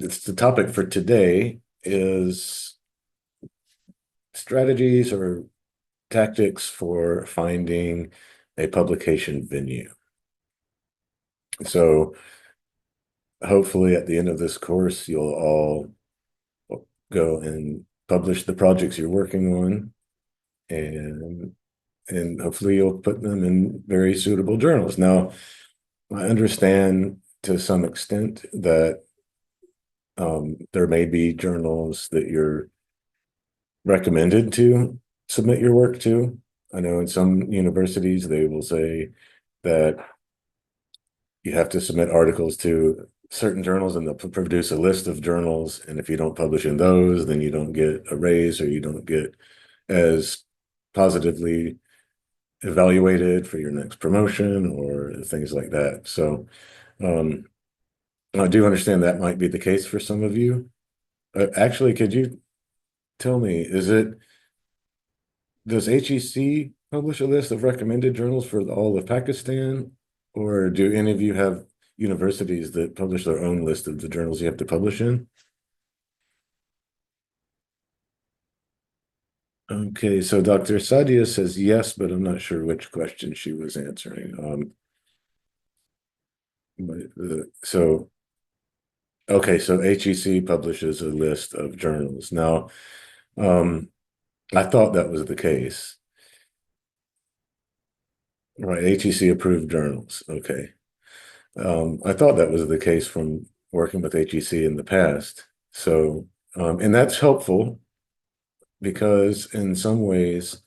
it's the topic for today is strategies or tactics for finding a publication venue. So hopefully at the end of this course, you'll all go and publish the projects you're working on, and hopefully you'll put them in very suitable journals. Now, I understand to some extent that there may be journals that you're recommended to submit your work to. I know in some universities they will say that you have to submit articles to certain journals and they'll produce a list of journals. And if you don't publish in those, then you don't get a raise or you don't get as positively evaluated for your next promotion or things like that. So I do understand that might be the case for some of you. Actually, could you tell me, does HEC publish a list of recommended journals for all of Pakistan? Or do any of you have universities that publish their own list of the journals you have to publish in? Okay, so Dr. Sadia says yes, but I'm not sure which question she was answering. So, okay, so HEC publishes a list of journals. Now, um, I thought that was the case. Right, HEC approved journals. Okay. I thought that was the case from working with HEC in the past. So, and that's helpful because in some ways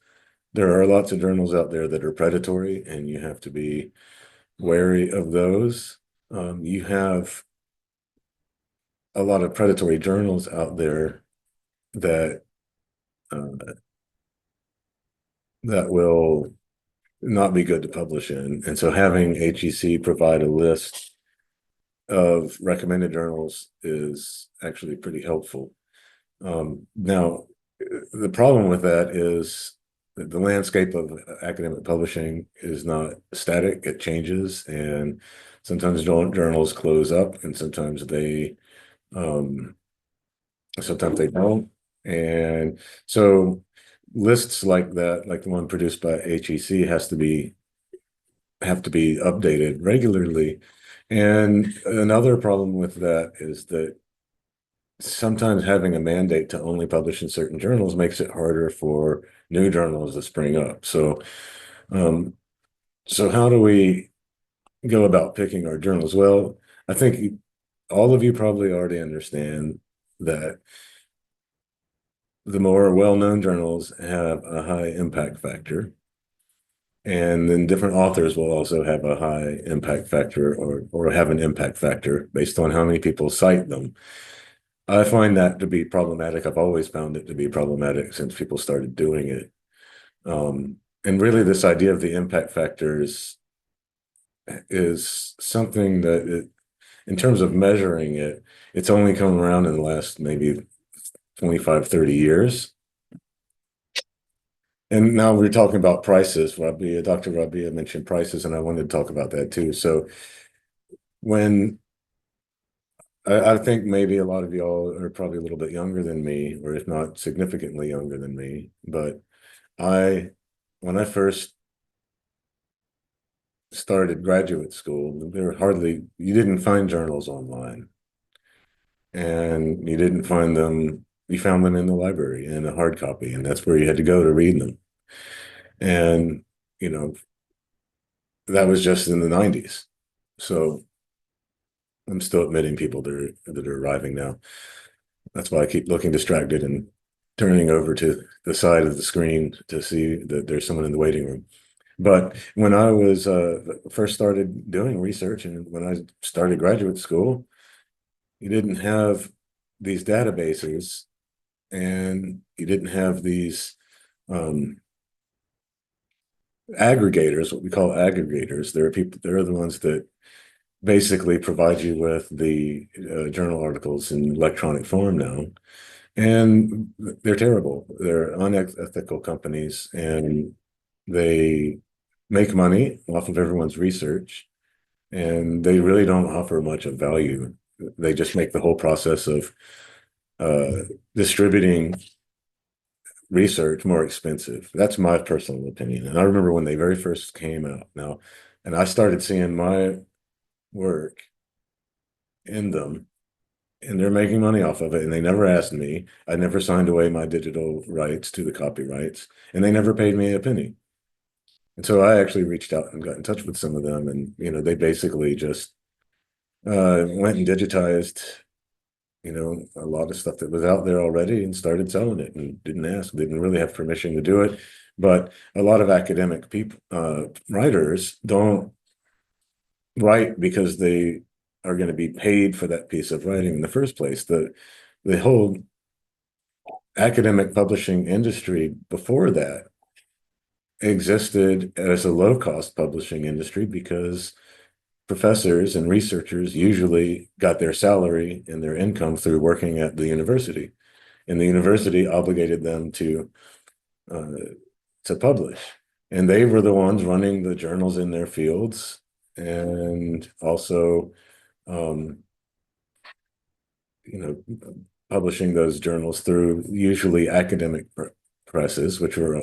there are lots of journals out there that are predatory and you have to be wary of those. You have a lot of predatory journals out there that uh, that will not be good to publish in. And so having HEC provide a list of recommended journals is actually pretty helpful. Now, the problem with that is that the landscape of academic publishing is not static, it changes, and sometimes journals close up, and um, sometimes they don't. And so lists like that, like the one produced by HEC, have to be updated regularly. And another problem with that is that sometimes having a mandate to only publish in certain journals makes it harder for new journals to spring up. Um, so how do we go about picking our journals? Well, I think all of you probably already understand that the more well-known journals have a high impact factor. And then different authors will also have a high impact factor or have an impact factor based on how many people cite them. I find that to be problematic. I've always found it to be problematic since people started doing it. And really, this idea of the impact factors is something that, in terms of measuring it, it's only come around in the last maybe 25, 30 years. And now we're talking about prices. Dr. Rabia mentioned prices, and I wanted to talk about that too. So when I think maybe a lot of y'all are probably a little bit younger than me, or if not significantly younger than me, but I, when I first started graduate school, you didn't find journals online, and you found them in the library in a hard copy, and that's where you had to go to read them. And, you know, that was just in the 90s. So I'm still admitting people that are arriving now. That's why I keep looking distracted and turning over to the side of the screen to see that there's someone in the waiting room. But when I was first started doing research and when I started graduate school, you didn't have these databases and you didn't have these um, aggregators, what we call aggregators. There are the ones that basically provide you with the journal articles in electronic form now. And they're terrible. They're unethical companies and they make money off of everyone's research and they really don't offer much of value. they just make the whole process of distributing research more expensive. That's my personal opinion. And I remember when they very first came out now, and I started seeing my work in them, and they're making money off of it. And they never asked me. I never signed away my digital rights to the copyrights, and they never paid me a penny. And so I actually reached out and got in touch with some of them, and they basically just went and digitized a lot of stuff that was out there already and started selling it and didn't ask, didn't really have permission to do it. But a lot of academic people, writers don't write because they are going to be paid for that piece of writing in the first place. The whole academic publishing industry before that existed as a low-cost publishing industry because professors and researchers usually got their salary and their income through working at the university, and the university obligated them uh, to publish, and they were the ones running the journals in their fields, and also, um, you know, publishing those journals through usually academic presses, which were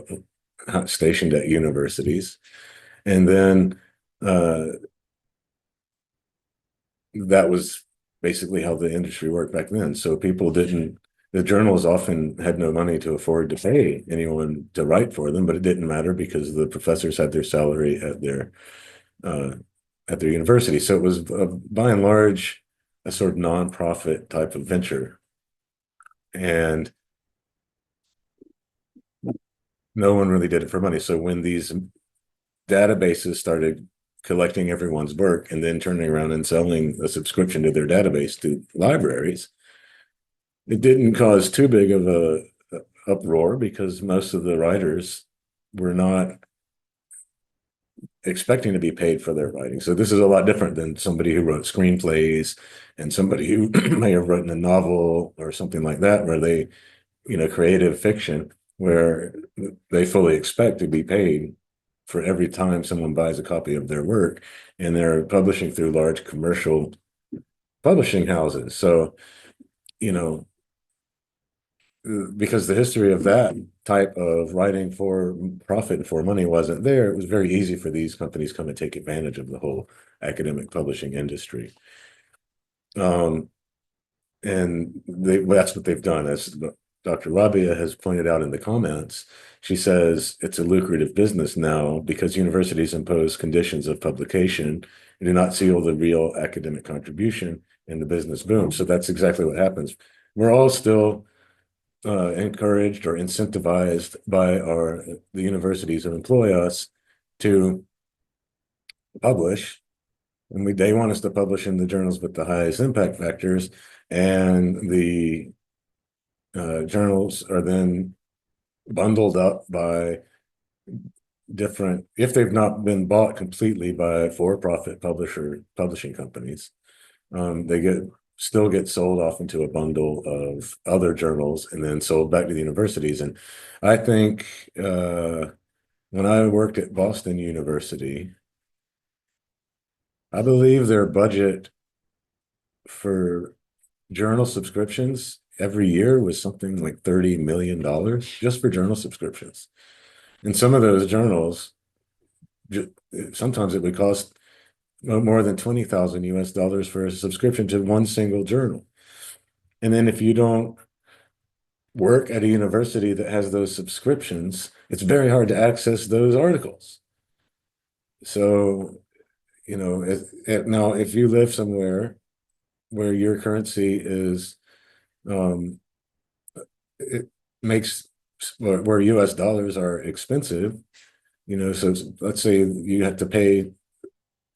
stationed at universities, and then. That was basically how the industry worked back then. So the journals often had no money to afford to pay anyone to write for them, but it didn't matter because the professors had their salary uh, at their university. So it was by and large a sort of nonprofit type of venture, and no one really did it for money. So when these databases started collecting everyone's work and then turning around and selling a subscription to their database to libraries, it didn't cause too big of a uproar because most of the writers were not expecting to be paid for their writing. So this is a lot different than somebody who wrote screenplays and somebody who may have written a novel or something like that, where they, creative fiction, where they fully expect to be paid for every time someone buys a copy of their work, and they're publishing through large commercial publishing houses. So, you know, because the history of that type of writing for profit and for money wasn't there, it was very easy for these companies come and take advantage of the whole academic publishing industry. Um, and that's what they've done. As Dr. Rabia has pointed out in the comments, she says it's a lucrative business now because universities impose conditions of publication and do not seal the real academic contribution, and the business booms. So that's exactly what happens. We're all still encouraged or incentivized by the universities who employ us to publish, and they want us to publish in the journals with the highest impact factors, and the journals are then bundled up by different, if they've not been bought completely by for-profit publishing companies, they still get sold off into a bundle of other journals and then sold back to the universities. And I think when I worked at Boston University, I believe their budget for journal subscriptions every year was something like $30 million just for journal subscriptions. And some of those journals, sometimes it would cost more than 20,000 US dollars for a subscription to one single journal. And then if you don't work at a university that has those subscriptions, it's very hard to access those articles. So, now if you live somewhere where your currency is, it makes where US dollars are expensive, so let's say you have to pay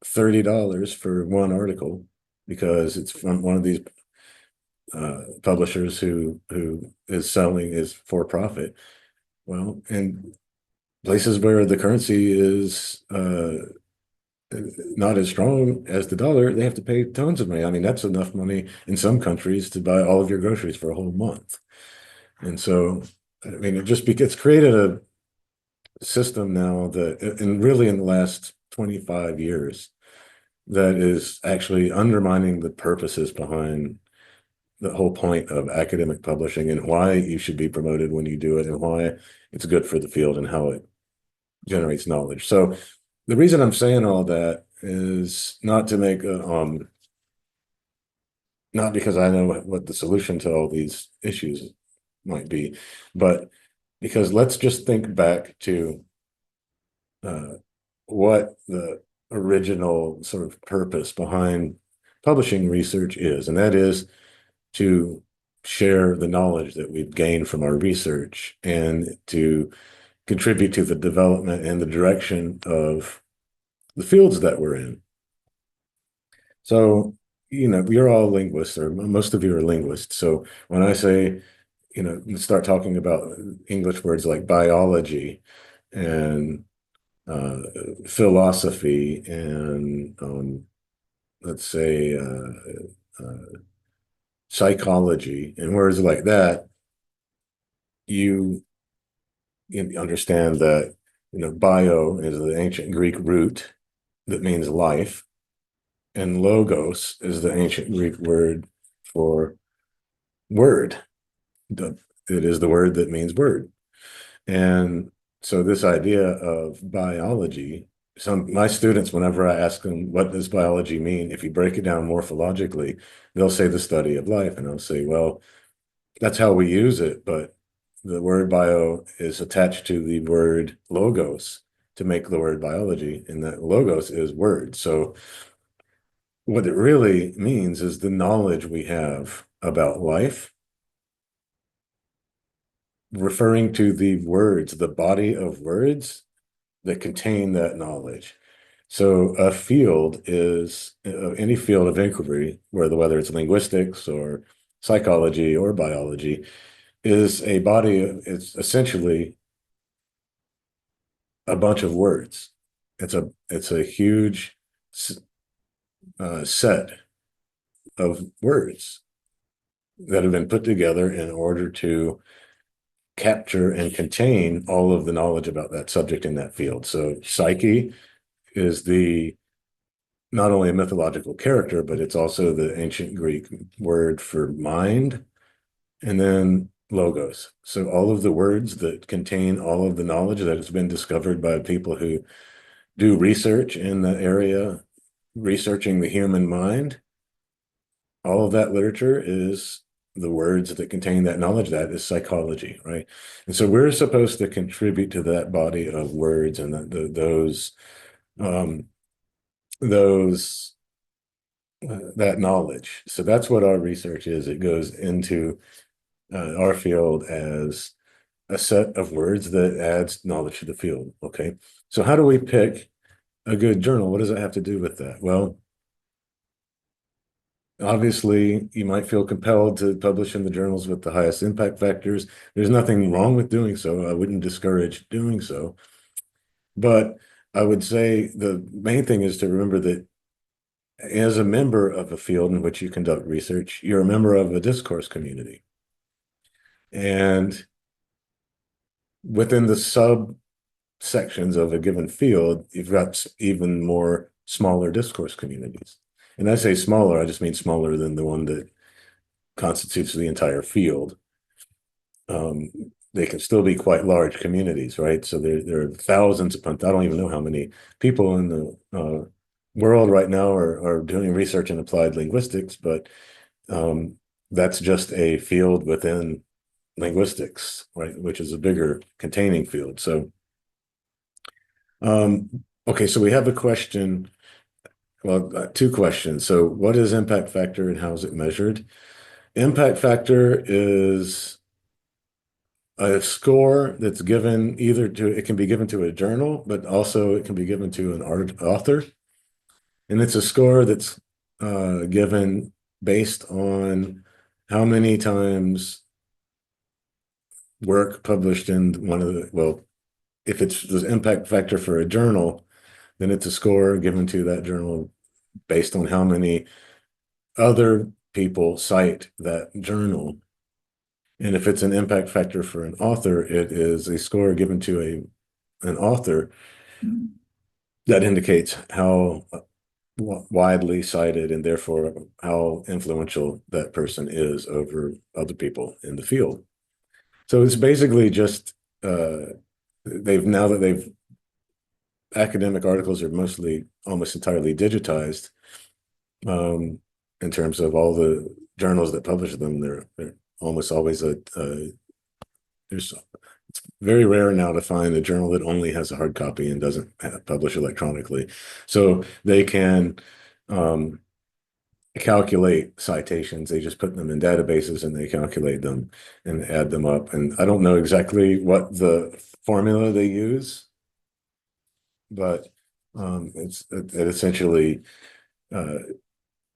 $30 for one article because it's from one of these publishers who is selling is for profit. Well, and places where the currency is not as strong as the dollar, they have to pay tons of money. I mean, that's enough money in some countries to buy all of your groceries for a whole month. And so, I mean, it's created a system now that, and really in the last 25 years, that is actually undermining the purposes behind the whole point of academic publishing and why you should be promoted when you do it and why it's good for the field and how it generates knowledge. So the reason I'm saying all that is not to make not because I know what the solution to all these issues might be, but because let's just think back to uh, what the original sort of purpose behind publishing research is, and that is to share the knowledge that we've gained from our research and to contribute to the development and the direction of the fields that we're in. So, you're all linguists, or most of you are linguists. So when I say, start talking about English words like biology and uh, philosophy and let's say psychology and words like that, you, you understand that bio is the ancient Greek root that means life, and logos is the ancient Greek word for word. It is the word that means word. And so this idea of biology, my students, whenever I ask them, what does biology mean? If you break it down morphologically, they'll say the study of life. And I'll say, well, that's how we use it. But the word bio is attached to the word logos to make the word biology. And that logos is word. So what it really means is the knowledge we have about life, referring to the words, the body of words that contain that knowledge. So a field is any field of inquiry, whether it's linguistics or psychology or biology, is a body. It's essentially a bunch of words. It's a huge set of words that have been put together in order to capture and contain all of the knowledge about that subject in that field. So psyche is the not only a mythological character, but it's also the ancient Greek word for mind, and then logos. So all of the words that contain all of the knowledge that has been discovered by people who do research in the area, researching the human mind, all of that literature is the words that contain that knowledge. That is psychology, right? And so we're supposed to contribute to that body of words and um, those that knowledge. So that's what our research is. It goes into our field as a set of words that adds knowledge to the field. Okay. So how do we pick a good journal? What does it have to do with that? Well, obviously, you might feel compelled to publish in the journals with the highest impact factors. There's nothing wrong with doing so. I wouldn't discourage doing so. But I would say the main thing is to remember that as a member of a field in which you conduct research, you're a member of a discourse community. And within the subsections of a given field, you've got even more smaller discourse communities. And I say smaller, I just mean smaller than the one that constitutes the entire field. They can still be quite large communities, right? So there are thousands upon, I don't even know how many people in the world right now are doing research in applied linguistics, but that's just a field within linguistics, right? Which is a bigger containing field. So, okay, so we have a question. Well, two questions. So what is impact factor and how is it measured? Impact factor is a score that's given it can be given to a journal, but also it can be given to an author. And it's a score that's given based on how many times work published in if it's the impact factor for a journal, then it's a score given to that journal based on how many other people cite that journal. And if it's an impact factor for an author, it is a score given to an author that indicates how widely cited, and therefore how influential that person is over other people in the field. So it's basically just they've now that they've academic articles are mostly almost entirely digitized um, in terms of all the journals that publish them. They're almost always there's it's very rare now to find a journal that only has a hard copy and doesn't publish electronically. So they can um, calculate citations. They just put them in databases and they calculate them and add them up. And I don't know exactly what the formula they use, but it essentially uh,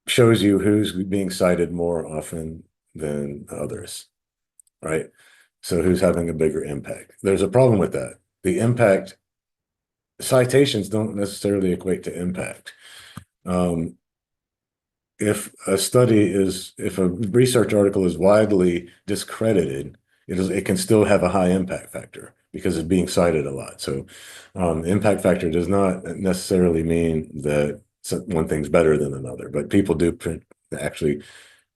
shows you who's being cited more often than others, right? So who's having a bigger impact? There's a problem with that. The impact citations don't necessarily equate to impact. Um, if a research article is widely discredited, it can still have a high impact factor because it's being cited a lot. So impact factor does not necessarily mean that one thing's better than another, but people do actually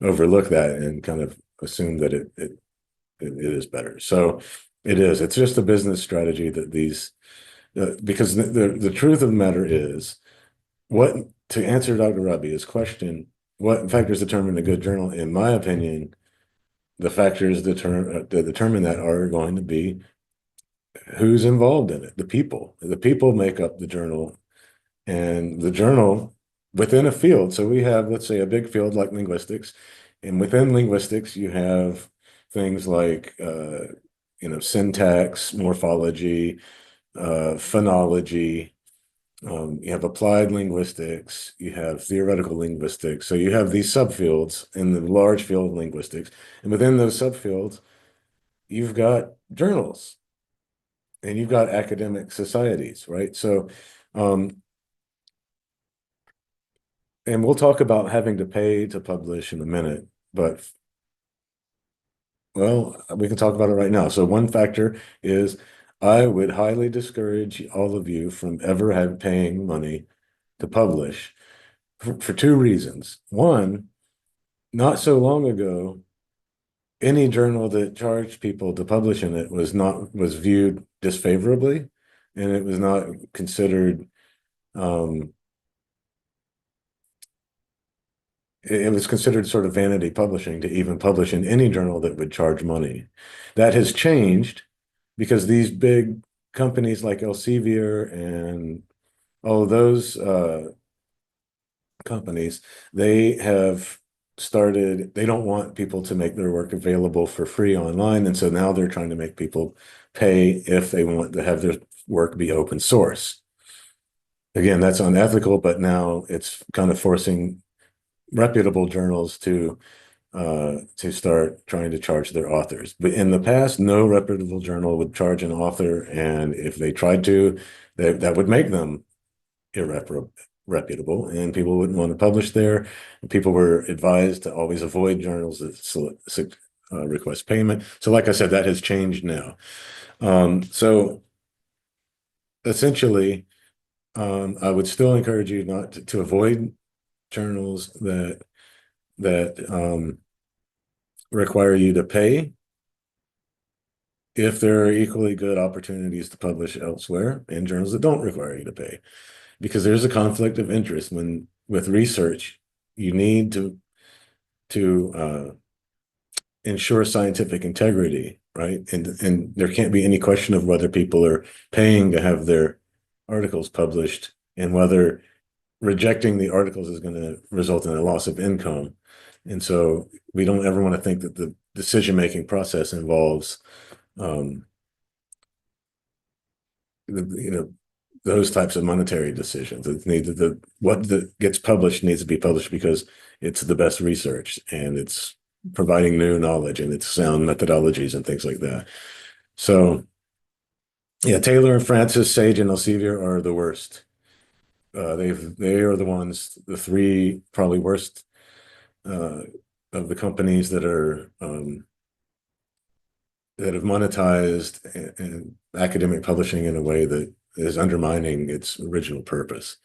overlook that and kind of assume that it is better. So it is. It's just a business strategy that these because the truth of the matter is what to answer Dr. Rabia's question, what factors determine a good journal? In my opinion, the factors that determine that are going to be who's involved in it, the people. The people make up the journal, and the journal within a field. So we have, let's say, a big field like linguistics, and within linguistics, you have things like syntax, morphology, phonology. You have applied linguistics, you have theoretical linguistics. So you have these subfields in the large field of linguistics. And within those subfields, you've got journals and you've got academic societies, right? So, um, and we'll talk about having to pay to publish in a minute, but well, we can talk about it right now. So one factor is I would highly discourage all of you from ever paying money to publish for two reasons. One, not so long ago, any journal that charged people to publish in it was viewed disfavorably, and it was not considered. Um, it was considered sort of vanity publishing to even publish in any journal that would charge money. That has changed because these big companies like Elsevier and all of those companies, they have started, they don't want people to make their work available for free online. And so now they're trying to make people pay if they want to have their work be open source. Again, that's unethical, but now it's kind of forcing reputable journals to start trying to charge their authors. But in the past, no reputable journal would charge an author, and if they tried to, that would make them reputable, and people wouldn't want to publish there. And people were advised to always avoid journals that request payment. So, like I said, that has changed now. So essentially, I would still encourage you not to avoid journals that require you to pay if there are equally good opportunities to publish elsewhere in journals that don't require you to pay. Because there's a conflict of interest when with research, you need to ensure scientific integrity, right? And there can't be any question of whether people are paying to have their articles published and whether rejecting the articles is going to result in a loss of income. And so we don't ever want to think that the decision-making process involves um, you know, those types of monetary decisions. It needs what gets published needs to be published because it's the best research and it's providing new knowledge and it's sound methodologies and things like that. So yeah, Taylor and Francis, Sage and Elsevier are the worst. They are the ones, the three probably worst uh, of the companies that have monetized academic publishing in a way that is undermining its original purpose.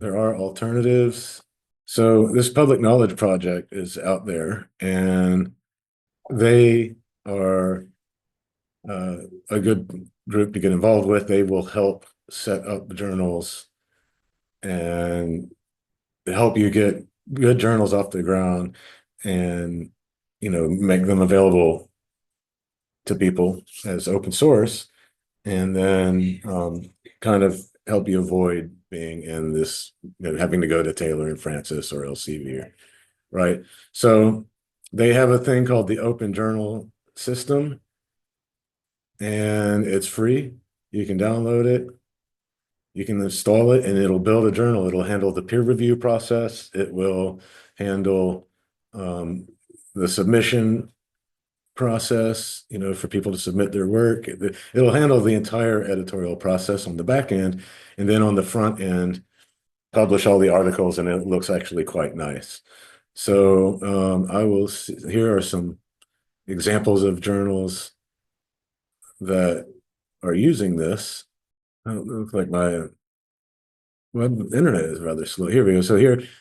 there are alternatives. So this public knowledge project is out there, and they are uh, a good group to get involved with. They will help set up journals and help you get good journals off the ground and make them available to people as open source, and then kind of help you avoid being in this, having to go to Taylor and Francis or Elsevier, right? So they have a thing called the Open Journal System, and it's free. You can download it, you can install it, and it'll build a journal. It'll handle the peer review process. It will handle the submission process, for people to submit their work. It'll handle the entire editorial process on the back end, and then on the front end, publish all the articles, and it looks actually quite nice. So here are some examples of journals that are using this. Oh, it looks like my internet is rather slow. Here we go. So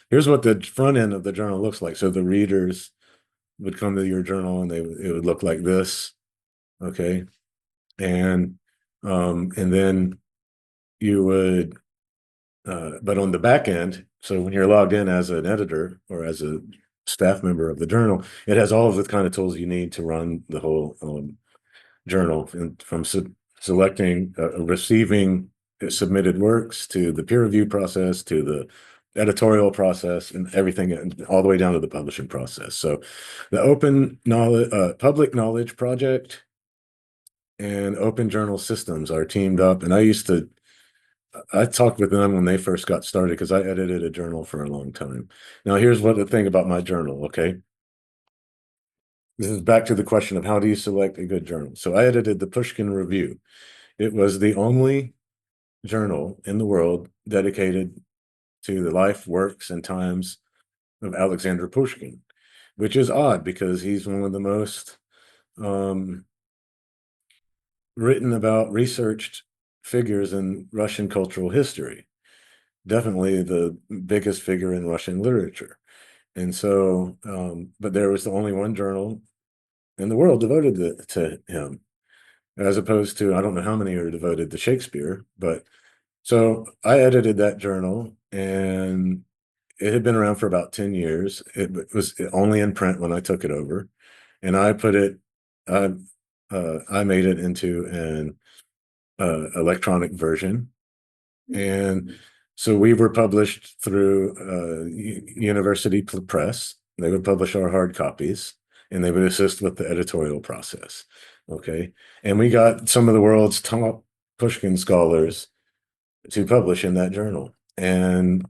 here's what the front end of the journal looks like. So the readers would come to your journal, and it would look like this. Okay. And then you would, but on the back end, so when you're logged in as an editor or as a staff member of the journal, it has all of the kind of tools you need to run the whole journal, and from selecting, receiving submitted works, to the peer review process, to the editorial process, and everything, and all the way down to the publishing process. So the Open Knowledge, Public Knowledge Project and Open Journal Systems are teamed up, and I talked with them when they first got started because I edited a journal for a long time. Now, here's what the thing about my journal, okay? This is back to the question of how do you select a good journal? So I edited the Pushkin Review. It was the only journal in the world dedicated to the life, works, and times of Alexander Pushkin, which is odd because he's one of the most written about, researched figures in Russian cultural history. Definitely the biggest figure in Russian literature. And so, but there was the only one journal in the world devoted to him, as opposed to, I don't know how many are devoted to Shakespeare, but so I edited that journal, and it had been around for about 10 years. It was only in print when I took it over, and I I made it into an electronic version. And so we were published through University Press. They would publish our hard copies, and they would assist with the editorial process. Okay. And we got some of the world's top Pushkin scholars to publish in that journal. And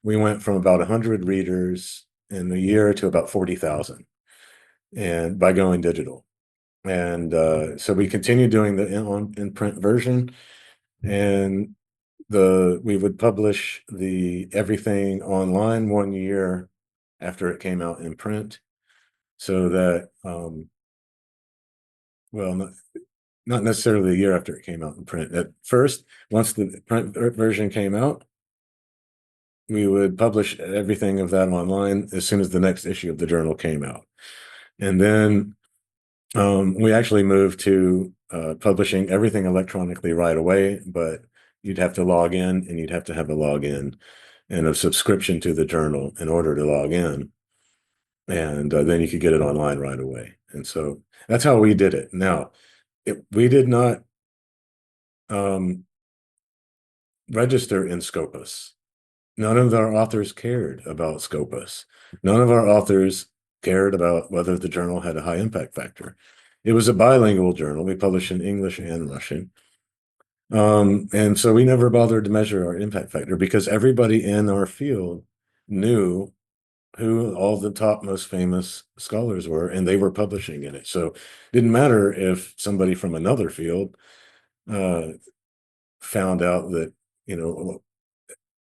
we went from about 100 readers in a year to about 40,000, and by going digital. And so we continued doing the in print version, and we would publish the everything online 1 year after it came out in print, so that well, not necessarily a year after it came out in print. At first, once the print version came out, we would publish everything of that online as soon as the next issue of the journal came out. And then we actually moved to publishing everything electronically right away, but you'd have to log in, and you'd have to have a login and a subscription to the journal in order to log in. And then you could get it online right away. And so that's how we did it. Now, we did not register in Scopus. None of our authors cared about Scopus. None of our authors cared about whether the journal had a high impact factor. It was a bilingual journal. We published in English and Russian. And so we never bothered to measure our impact factor because everybody in our field knew who all the top most famous scholars were, and they were publishing in it. So it didn't matter if somebody from another field found out that,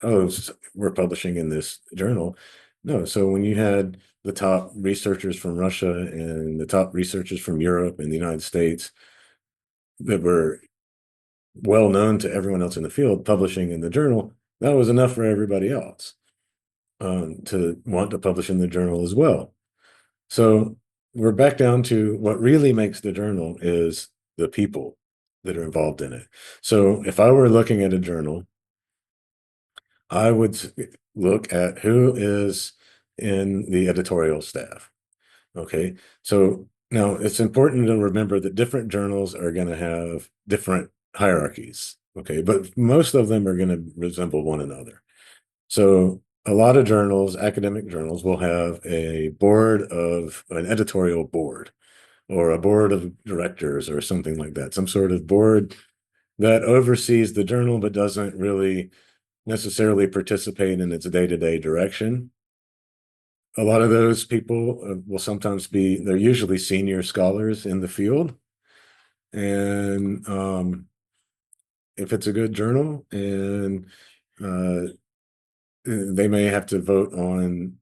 oh, we're publishing in this journal. No, so when you had the top researchers from Russia and the top researchers from Europe and the United States that were well known to everyone else in the field publishing in the journal, that was enough for everybody else to want to publish in the journal as well. So we're back down to what really makes the journal is the people that are involved in it. So if I were looking at a journal, I would look at who is in the editorial staff. Okay. So now it's important to remember that different journals are going to have different hierarchies. Okay. But most of them are going to resemble one another. So a lot of journals, academic journals, will have a board of an editorial board or a board of directors or something like that, some sort of board that oversees the journal but doesn't really necessarily participate in its day-to-day direction. A lot of those people will sometimes be, they're usually senior scholars in the field. And if it's a good journal, and uh, they may have to vote on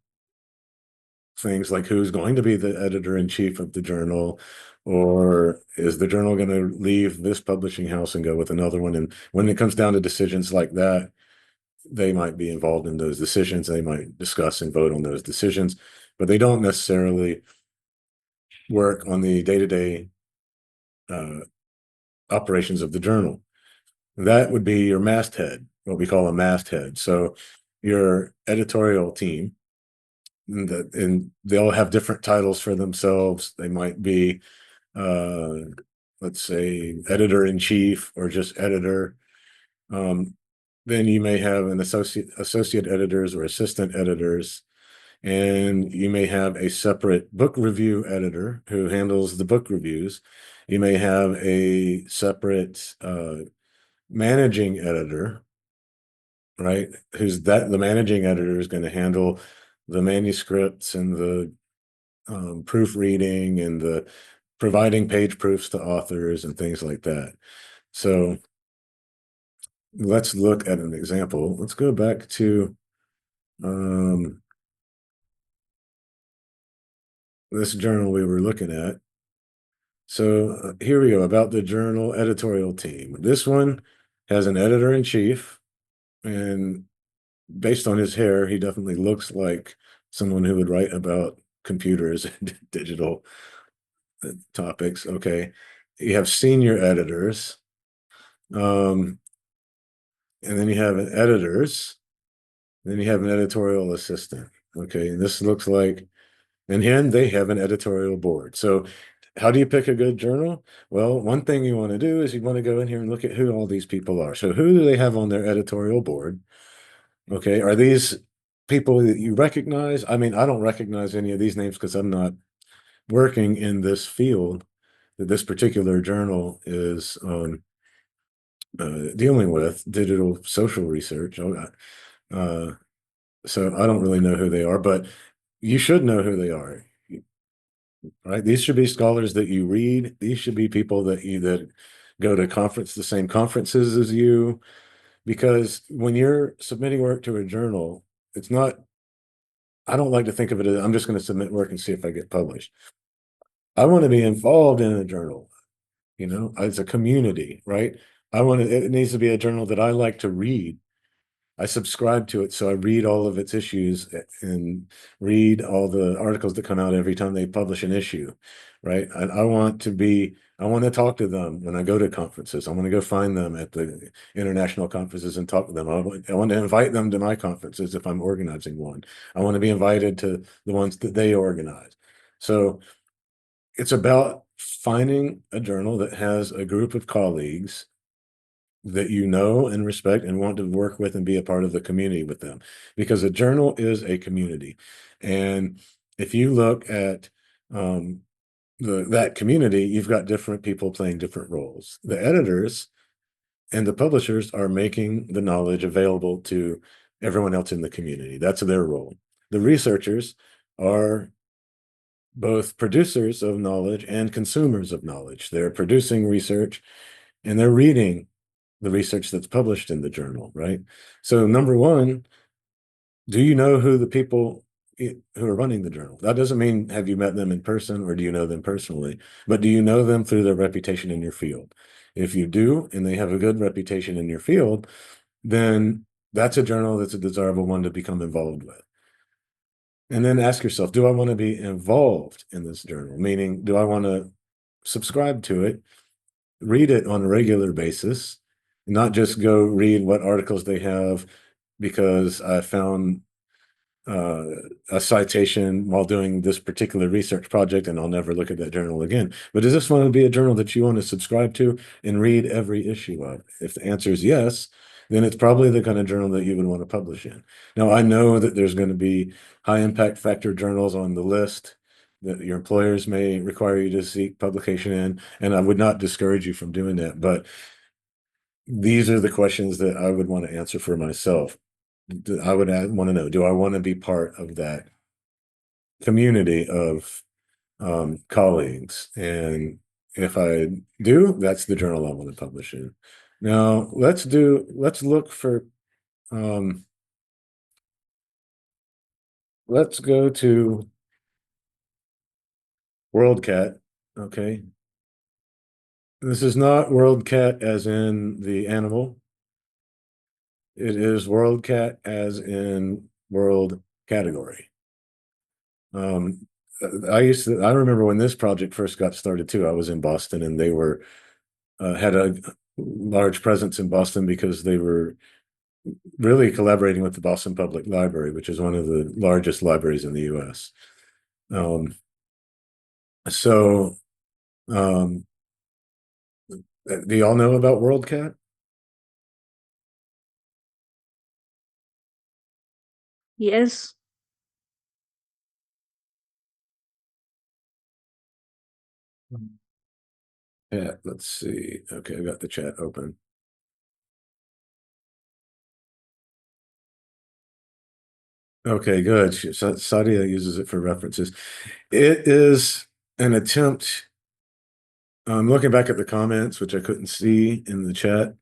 things like who's going to be the editor-in-chief of the journal, or is the journal going to leave this publishing house and go with another one? And when it comes down to decisions like that, they might be involved in those decisions. They might discuss and vote on those decisions, but they don't necessarily work on the day-to-day operations of the journal. That would be your masthead, what we call a masthead. So your editorial team, and they'll have different titles for themselves. They might be, let's say, editor-in-chief or just editor. Then you may have an associate editors or assistant editors, and you may have a separate book review editor who handles the book reviews. You may have a separate managing editor, right? The managing editor is going to handle the manuscripts and the proofreading and the providing page proofs to authors and things like that. So let's look at an example. Let's go back to this journal we were looking at. So here we go about the journal editorial team. This one has an editor-in-chief, and based on his hair, he definitely looks like someone who would write about computers and digital topics. Okay. You have senior editors, and then you have an editors, then you have an editorial assistant. Okay. And this looks like, and here they have an editorial board. So how do you pick a good journal? Well, one thing you want to do is you want to go in here and look at who all these people are. So who do they have on their editorial board? Okay. Are these people that you recognize? I mean, I don't recognize any of these names because I'm not working in this field that this particular journal is dealing with, digital social research. Uh, so I don't really know who they are, but you should know who they are, right? These should be scholars that you read. These should be people that go to the same conferences as you, because when you're submitting work to a journal, it's not, I don't like to think of it as I'm just going to submit work and see if I get published. I want to be involved in a journal, as a community, right? It needs to be a journal that I like to read. I subscribe to it, so I read all of its issues and read all the articles that come out every time they publish an issue, right? I want to talk to them when I go to conferences. I want to go find them at the international conferences and talk to them. I want to invite them to my conferences if I'm organizing one. I want to be invited to the ones that they organize. So it's about finding a journal that has a group of colleagues that you know and respect and want to work with and be a part of the community with them, because a journal is a community. And if you look at that community, you've got different people playing different roles. The editors and the publishers are making the knowledge available to everyone else in the community. That's their role. The researchers are both producers of knowledge and consumers of knowledge. They're producing research and they're reading the research that's published in the journal, right? So number one, do you know who the people who are running the journal? That doesn't mean have you met them in person or do you know them personally, but do you know them through their reputation in your field? If you do, and they have a good reputation in your field, then That's a journal that's a desirable one to become involved with. And then ask yourself, do I want to be involved in this journal? Meaning, do I want to subscribe to it, read it on a regular basis, not just go read what articles they have because I found uh, a citation while doing this particular research project and I'll never look at that journal again. But does this want to be a journal that you want to subscribe to and read every issue of? If the answer is yes, then it's probably the kind of journal that you would want to publish in. Now, I know that there's going to be high impact factor journals on the list that your employers may require you to seek publication in, and I would not discourage you from doing that. But these are the questions that I would want to answer for myself. I would want to know, do I want to be part of that community of colleagues? And if I do, that's the journal I want to publish in. Now, let's look for, um, let's go to WorldCat. Okay. This is not WorldCat as in the animal. It is WorldCat as in world category. I remember when this project first got started too. I was in Boston and they were had a large presence in Boston because they were really collaborating with the Boston Public Library, which is one of the largest libraries in the US. Um, so, um, do y'all know about WorldCat? Yes. Yeah, let's see. Okay, I got the chat open. Okay, good. Sadia uses it for references. It is an attempt. I'm looking back at the comments, which I couldn't see in the chat.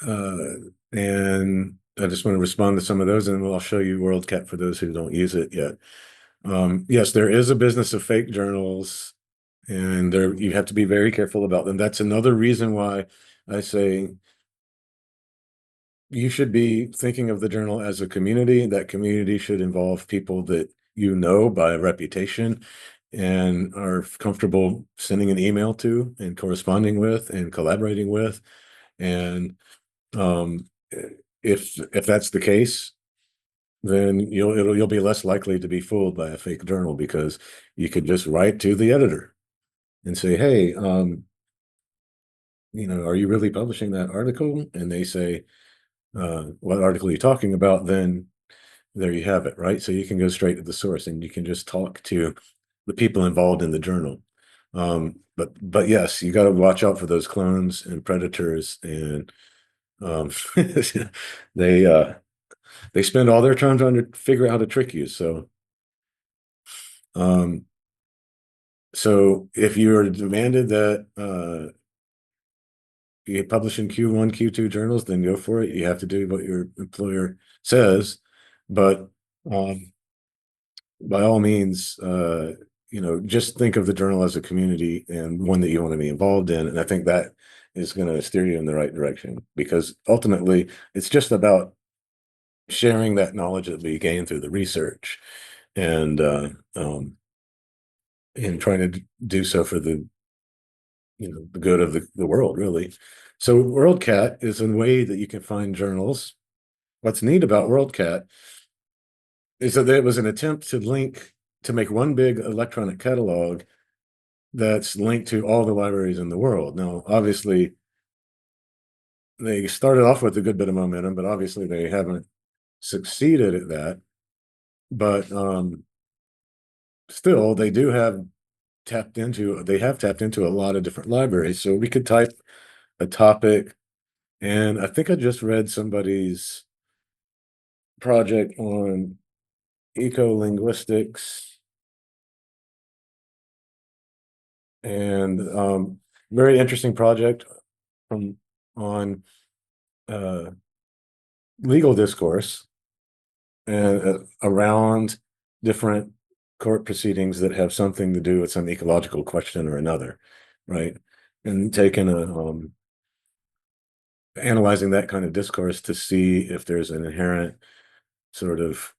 Uh, and I just want to respond to some of those, and I'll show you WorldCat for those who don't use it yet. Yes, there is a business of fake journals, and there you have to be very careful about them. That's another reason why I say you should be thinking of the journal as a community. That community should involve people that you know by reputation and are comfortable sending an email to and corresponding with and collaborating with. And um, if that's the case, then you'll be less likely to be fooled by a fake journal because you could just write to the editor and say, "Hey, are you really publishing that article?" And they say, "What article are you talking about?" Then there you have it, right? So you can go straight to the source and you can just talk to the people involved in the journal. But yes, you got to watch out for those clones and predators, and um, they uh, they spend all their time trying to figure out how to trick you. Um, so if you're demanded that you publish in Q1, Q2 journals, then go for it. You have to do what your employer says, but um, by all means, just think of the journal as a community and one that you want to be involved in. And I think that is going to steer you in the right direction because ultimately it's just about sharing that knowledge that we gain through the research and and trying to do so for the good of the world, really. So WorldCat is a way that you can find journals. What's neat about WorldCat is that it was an attempt to make one big electronic catalog that's linked to all the libraries in the world. Now, obviously, they started off with a good bit of momentum, but obviously they haven't succeeded at that. But still, they have tapped into a lot of different libraries. So we could type a topic, and I think I just read somebody's project on eco-linguistics and very interesting project from on uh, legal discourse and around different court proceedings that have something to do with some ecological question or another, right? And taking analyzing that kind of discourse to see if there's an inherent sort of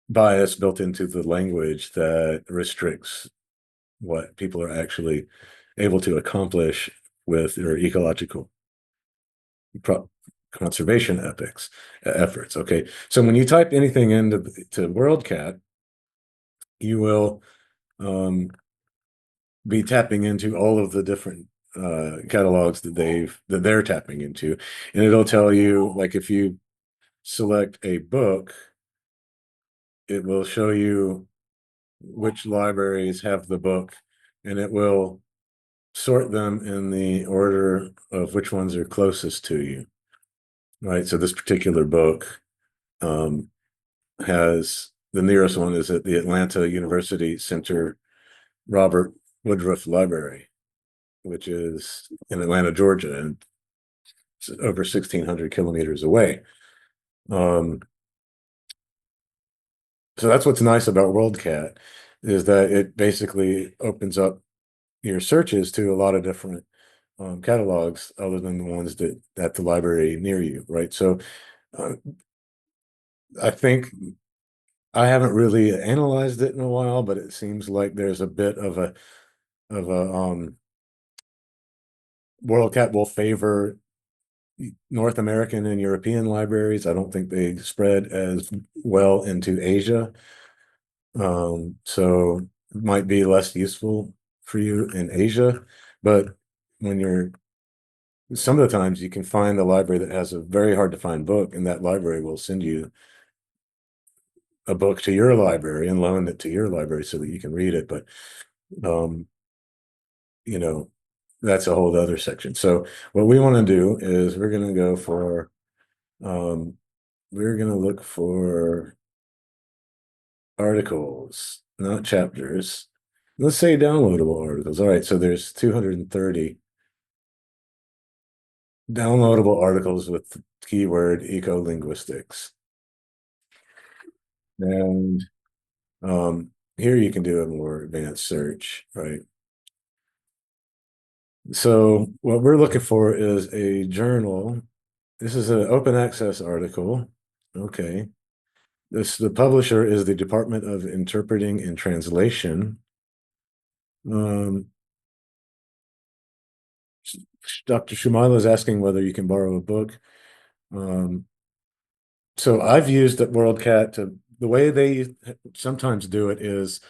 bias built into the language that restricts what people are actually able to accomplish with their ecological conservation efforts. Okay, so when you type anything into WorldCat, you will be tapping into all of the different catalogs that they're tapping into, and it'll tell you, like, if you select a book, it will show you which libraries have the book, and it will sort them in the order of which ones are closest to you. Right. So this particular book um, has the nearest one is at the Atlanta University Center Robert Woodruff Library, which is in Atlanta, Georgia, and it's over 1,600 kilometers away. So that's what's nice about WorldCat, is that it basically opens up your searches to a lot of different catalogs other than the ones that at the library near you, right? So uh, I think I haven't really analyzed it in a while, but it seems like there's a bit of a WorldCat will favor North American and European libraries. I don't think they spread as well into Asia. So it might be less useful for you in Asia, but when you're some of the times you can find a library that has a very hard to find book, and that library will send you a book to your library and loan it to your library so that you can read it. But um, you know, that's a whole other section. So what we want to do is we're going to go for we're going to look for articles, not chapters. Let's say downloadable articles. All right, so there's 230 downloadable articles with the keyword ecolinguistics. And here you can do a more advanced search, right? So what we're looking for is a journal. This is an open access article. Okay. The publisher is the Department of Interpreting and Translation. Um, Dr. Shumila is asking whether you can borrow a book. Um, so I've used that WorldCat to the way they sometimes do it is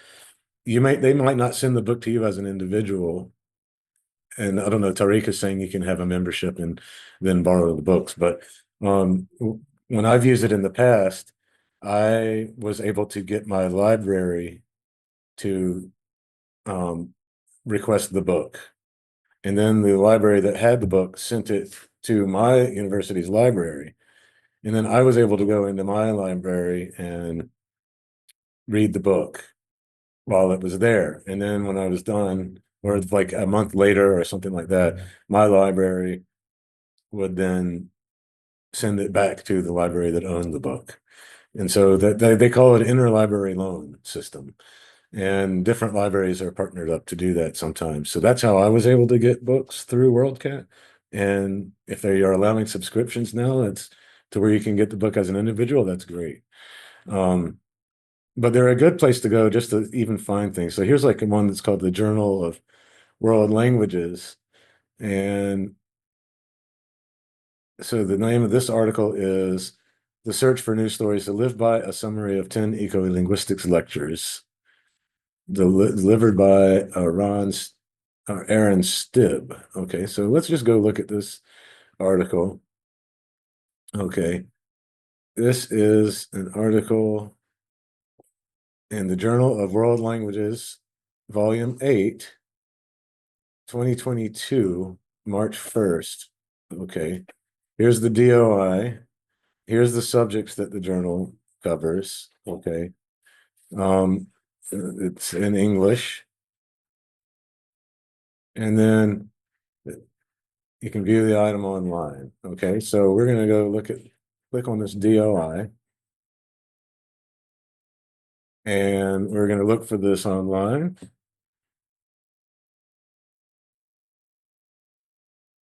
they might not send the book to you as an individual. And I don't know, Tariq is saying you can have a membership and then borrow the books. But when I've used it in the past, I was able to get my library to request the book. And then the library that had the book sent it to my university's library. And then I was able to go into my library and read the book while it was there. And then when I was done, or like a month later or something like that, my library would then send it back to the library that owned the book. And so that they call it interlibrary loan system. And different libraries are partnered up to do that sometimes. So that's how I was able to get books through WorldCat. And if they are allowing subscriptions now, it's to where you can get the book as an individual, that's great. But they're a good place to go just to even find things. So here's like one that's called the Journal of World Languages. And so the name of this article is The Search for News Stories to Live By, a Summary of 10 Eco-Linguistics Lectures, delivered by Aaron Stibb. Okay, so let's just go look at this article. Okay, this is an article in the Journal of World Languages, Volume 8, 2022, March 1st. Okay, here's the DOI. Here's the subjects that the journal covers. Okay, it's in English. And then you can view the item online. Okay, so we're going to go click on this DOI. And we're going to look for this online.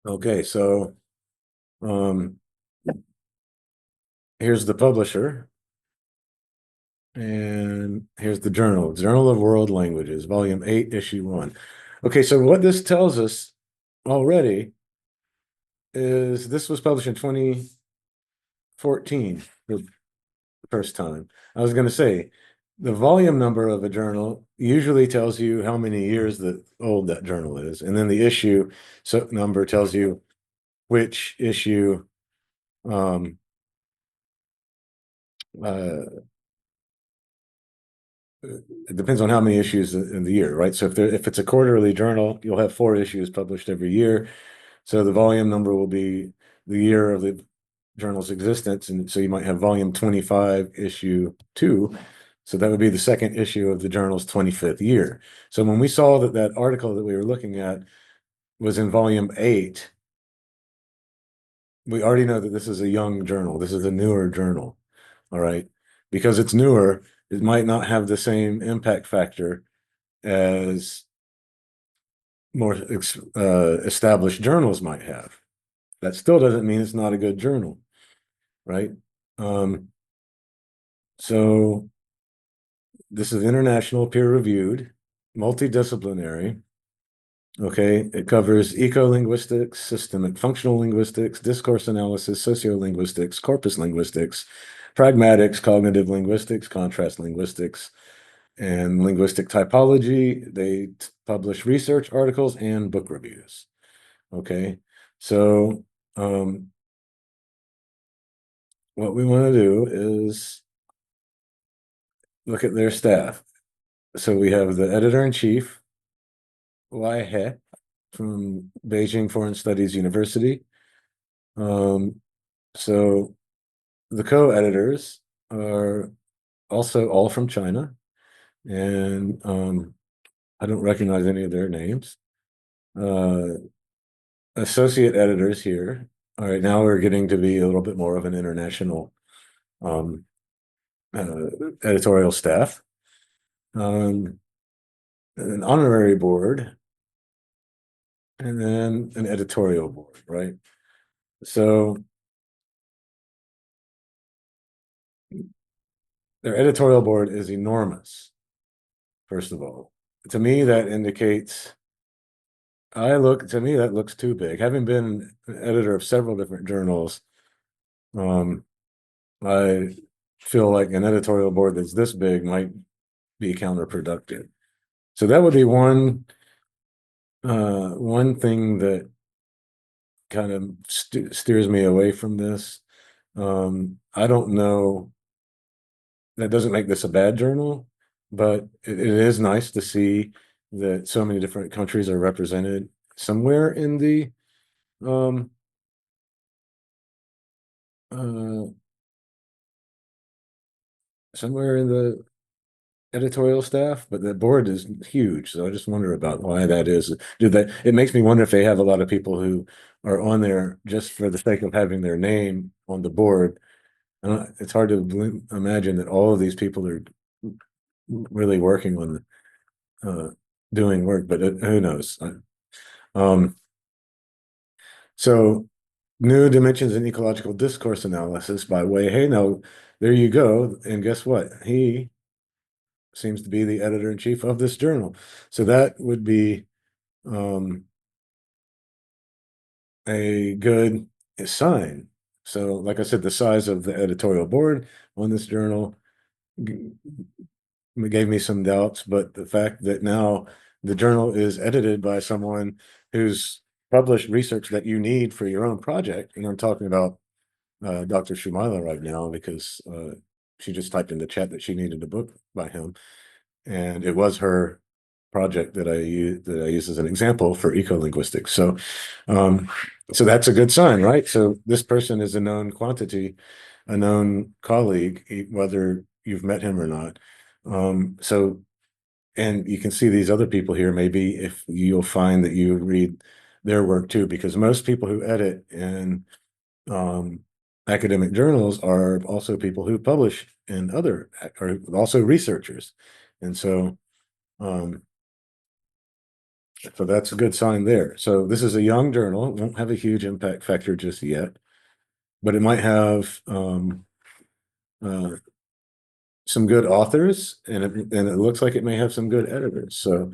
Okay, so Here's the publisher. And here's the journal, Journal of World Languages, Volume 8, Issue 1. Okay, so what this tells us already is this was published in 2014 for the first time. I was going to say the volume number of a journal usually tells you how many years that old that journal is, and then the issue number tells you which issue um, uh, it depends on how many issues in the year, right? So if it's a quarterly journal, you'll have 4 issues published every year. So the volume number will be the year of the journal's existence, and so you might have volume 25, issue 2. So that would be the second issue of the journal's 25th year. So when we saw that that article that we were looking at was in volume 8, we already know that this is a young journal. This is a newer journal, all right? Because it's newer, it might not have the same impact factor as more established journals might have. That still doesn't mean it's not a good journal, right? So this is international, peer-reviewed, multidisciplinary. Okay, it covers eco-linguistics, systemic functional linguistics, discourse analysis, sociolinguistics, corpus linguistics, pragmatics, cognitive linguistics, contrast linguistics, and linguistic typology. They publish research articles and book reviews. Okay, so what we want to do is look at their staff. So we have the editor-in-chief, Wai He, from Beijing Foreign Studies University. So the co-editors are also all from China, and I don't recognize any of their names. Associate editors here. All right, now we're getting to be a little bit more of an international um, editorial staff. An honorary board, and then an editorial board, right? So their editorial board is enormous, first of all. To me, that indicates, to me, that looks too big. Having been an editor of several different journals, I feel like an editorial board that's this big might be counterproductive. So that would be one thing that kind of steers me away from this. I don't know. That doesn't make this a bad journal, but it is nice to see that so many different countries are represented somewhere in the um uh somewhere in the editorial staff, but the board is huge. So I just wonder about why that is. It makes me wonder if they have a lot of people who are on there just for the sake of having their name on the board. It's hard to imagine that all of these people are really working on doing work, but who knows? Um, so New Dimensions in Ecological Discourse Analysis by Wei. Hey, now there you go. And guess what? He seems to be the editor-in-chief of this journal. So that would be a good sign. So, like I said, the size of the editorial board on this journal gave me some doubts, but the fact that now the journal is edited by someone who's published research that you need for your own project, and I'm talking about Dr. Shumila right now because she just typed in the chat that she needed a book by him, and it was her project that I use as an example for ecolinguistics. So that's a good sign, right? So this person is a known quantity, a known colleague, whether you've met him or not. So, and you can see these other people here. Maybe if you'll find that you read their work too, because most people who edit in academic journals are also people who publish in other, are also researchers, and um, so that's a good sign there. So this is a young journal, it won't have a huge impact factor just yet. but it might have some good authors, and it looks like it may have some good editors. So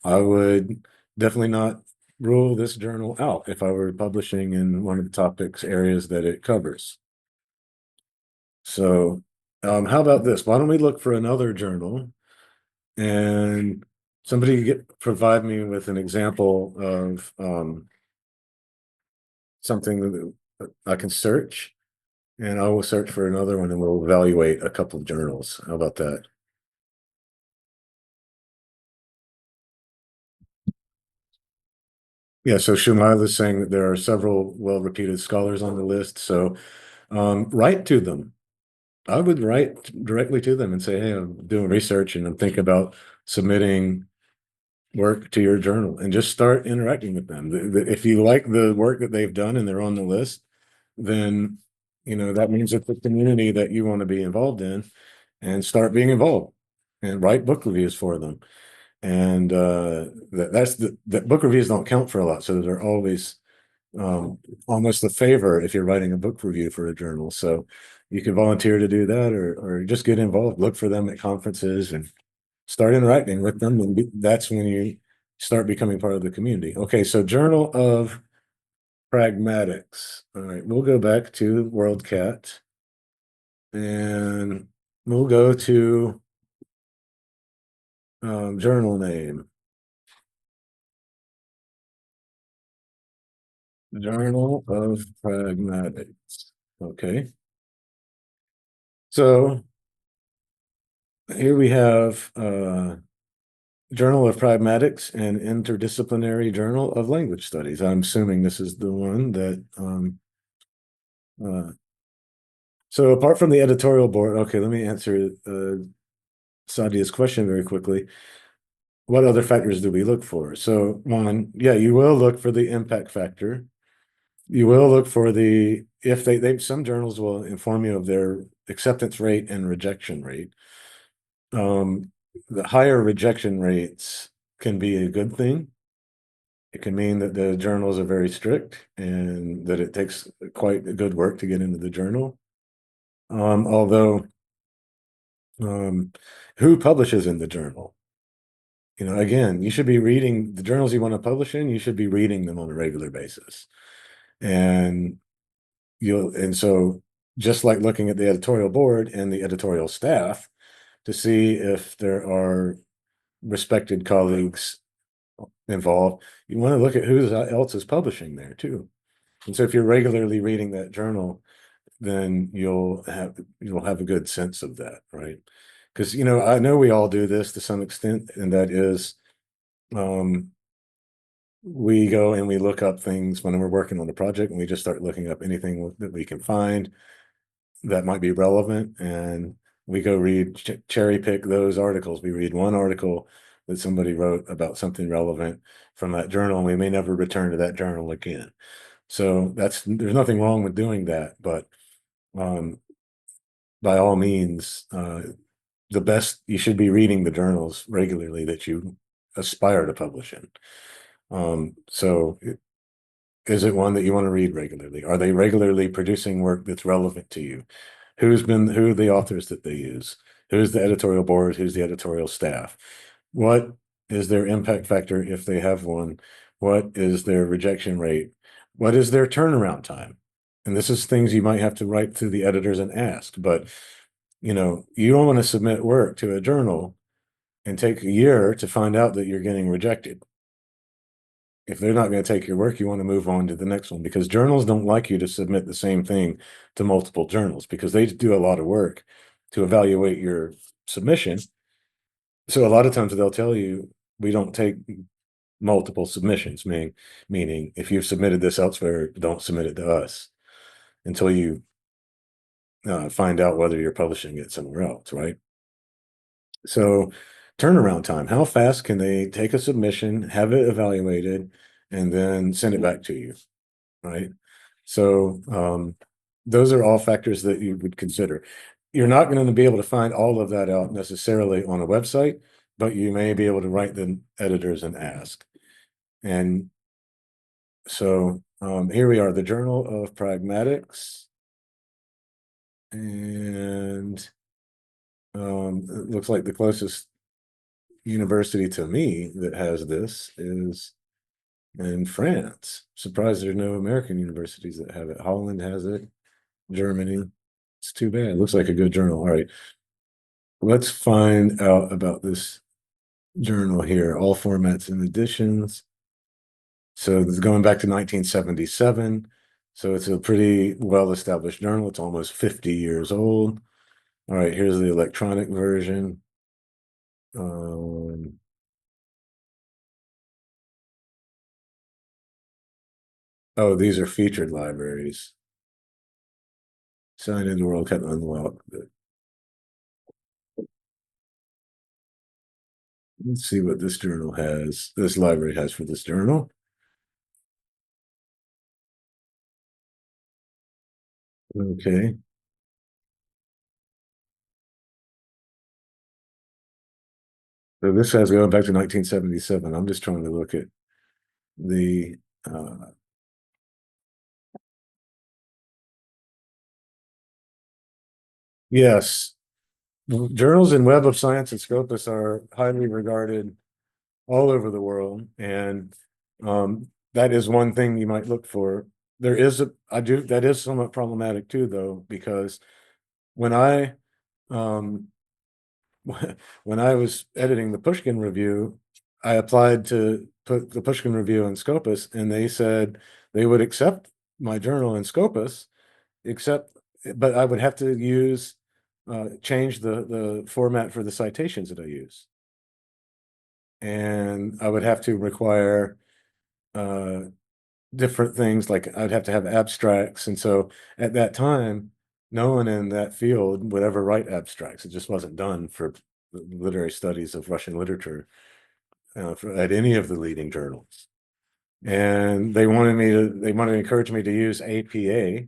I would definitely not rule this journal out if I were publishing in one of the topics areas that it covers. So how about this? Why don't we look for another journal, and somebody provide me with an example of something that I can search, and I will search for another one, and we'll evaluate a couple of journals. How about that? Yeah, so Shumail is saying that there are several well-reputed scholars on the list, so write to them. I would write directly to them and say, hey, I'm doing research and I'm thinking about submitting work to your journal, and just start interacting with them. If you like the work that they've done and they're on the list, then that means it's a community that you want to be involved in, and start being involved and write book reviews for them. And that book reviews don't count for a lot, so they're always almost a favor if you're writing a book review for a journal. So you can volunteer to do that, or just get involved, look for them at conferences and start interacting with them. And that's when you start becoming part of the community. Okay, so Journal of Pragmatics. All right, we'll go back to WorldCat, and we'll go to journal name. Journal of Pragmatics. Okay. So here we have Journal of Pragmatics and Interdisciplinary Journal of Language Studies. I'm assuming this is the one that so apart from the editorial board, okay, let me answer Sadia's question very quickly. What other factors do we look for? So one, yeah, you will look for the impact factor. You will look for if some journals will inform you of their acceptance rate and rejection rate. The higher rejection rates can be a good thing. It can mean that the journals are very strict and that it takes quite a good work to get into the journal. Although, who publishes in the journal? Again, you should be reading the journals you want to publish in. You should be reading them on a regular basis, and so just like looking at the editorial board and the editorial staff to see if there are respected colleagues involved, you want to look at who else is publishing there too. And so if you're regularly reading that journal, then you'll have a good sense of that, right? Because I know we all do this to some extent, and that is we go and we look up things when we're working on a project, and we just start looking up anything that we can find that might be relevant, and we go cherry pick those articles. We read one article that somebody wrote about something relevant from that journal, and we may never return to that journal again. So there's nothing wrong with doing that, but by all means, you should be reading the journals regularly that you aspire to publish in. So is it one that you want to read regularly? Are they regularly producing work that's relevant to you? Who are the authors that they use? Who's the editorial board? Who's the editorial staff? What is their impact factor if they have one? What is their rejection rate? What is their turnaround time? And this is things you might have to write to the editors and ask, but you don't want to submit work to a journal and take a year to find out that you're getting rejected. If they're not going to take your work, you want to move on to the next one, because journals don't like you to submit the same thing to multiple journals, because they do a lot of work to evaluate your submission. So a lot of times they'll tell you, we don't take multiple submissions, meaning if you've submitted this elsewhere, don't submit it to us until you find out whether you're publishing it somewhere else, right? So turnaround time, how fast can they take a submission, have it evaluated, and then send it back to you, right? So those are all factors that you would consider. You're not going to be able to find all of that out necessarily on a website, but you may be able to write the editors and ask. And so Here we are, the Journal of Pragmatics. And it looks like the closest university to me that has this is in France. Surprised there's no American universities that have it. Holland has it, Germany. It's too bad. It looks like a good journal. All right, let's find out about this journal here. All formats and editions. So this is going back to 1977. So it's a pretty well-established journal. It's almost 50 years old. All right, here's the electronic version. Um, oh, these are featured libraries. Signed into World Cup Unlocked. Let's see what this journal has. This library has for this journal. Okay. So this has going back to 1977. I'm just trying to look at the yes. Journals in Web of Science and Scopus are highly regarded all over the world, and that is one thing you might look for. There is that is somewhat problematic too, though, because when I um, when I was editing the Pushkin review, I applied to put the Pushkin review in Scopus, and they said they would accept my journal in Scopus, except but I would have to use change the format for the citations that I use, and I would have to require uh, different things, like I'd have to have abstracts, and so at that time, no one in that field would ever write abstracts. It just wasn't done for literary studies of Russian literature at any of the leading journals. And they wanted to encourage me to use APA,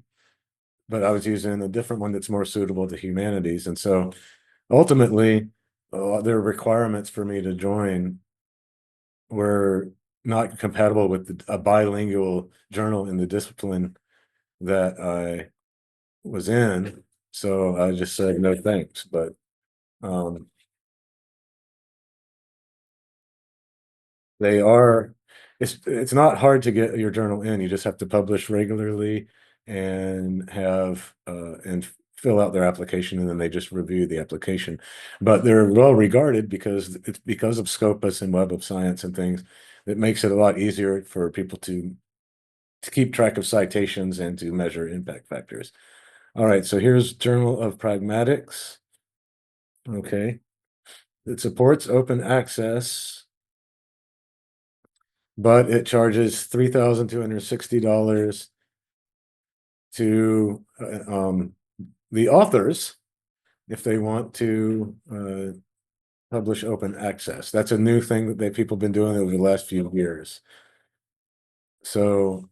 but I was using a different one that's more suitable to humanities. And so ultimately, there are requirements for me to join were not compatible with a bilingual journal in the discipline that I was in. So I just said no thanks. But um, they are, it's not hard to get your journal in. You just have to publish regularly and have and fill out their application, and then they just review the application. But they're well regarded because it's because of Scopus and Web of Science and things. It makes it a lot easier for people to keep track of citations and to measure impact factors. All right, so here's Journal of Pragmatics. Okay, it supports open access, but it charges $3,260 to the authors if they want to publish open access. That's a new thing that people been doing over the last few years. So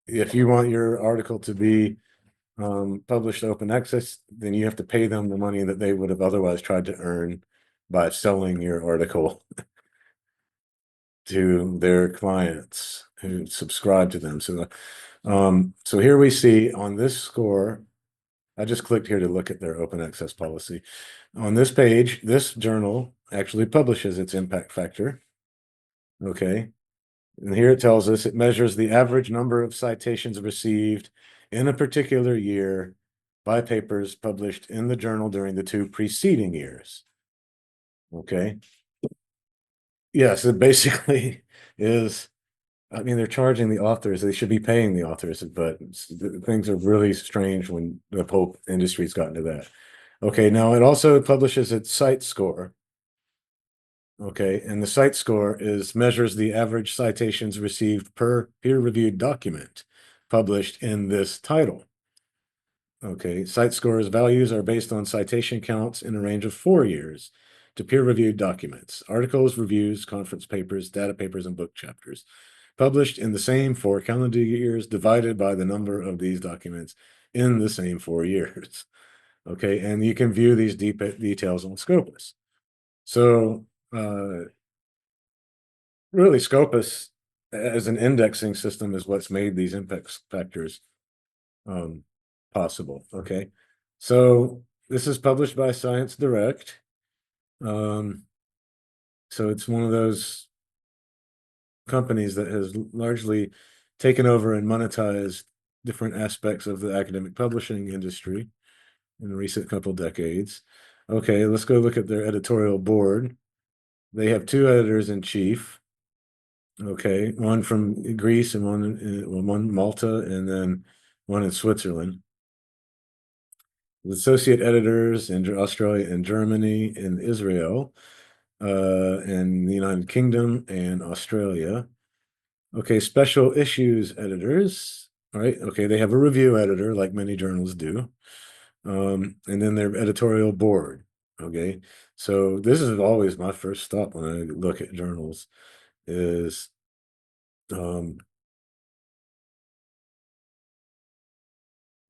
if you want your article to be published open access, then you have to pay them the money that they would have otherwise tried to earn by selling your article to their clients who subscribe to them. So here we see on this score, I just clicked here to look at their open access policy. On this page, this journal actually publishes its impact factor. Okay. And here it tells us it measures the average number of citations received in a particular year by papers published in the journal during the 2 preceding years. Okay. Yes, it basically is. I mean, they're charging the authors. They should be paying the authors, but things are really strange when the whole industry's gotten to that. Okay, now it also publishes its site score. Okay, and the site score is measures the average citations received per peer-reviewed document published in this title. Okay, site scores values are based on citation counts in a range of 4 years to peer-reviewed documents, articles, reviews, conference papers, data papers, and book chapters, published in the same 4 calendar years divided by the number of these documents in the same 4 years. Okay, and you can view these details on Scopus. So really, Scopus as an indexing system is what's made these impact factors possible. Okay, so this is published by Science Direct. So it's one of those companies that has largely taken over and monetized different aspects of the academic publishing industry in the recent couple decades. Okay, let's go look at their editorial board. They have two editors in chief. Okay, one from Greece and one Malta, and then one in Switzerland. The associate editors in Australia and Germany and Israel, and the United Kingdom and Australia. Okay, special issues editors. All right, okay, they have a review editor like many journals do. And then their editorial board. Okay, so this is always my first stop when I look at journals is um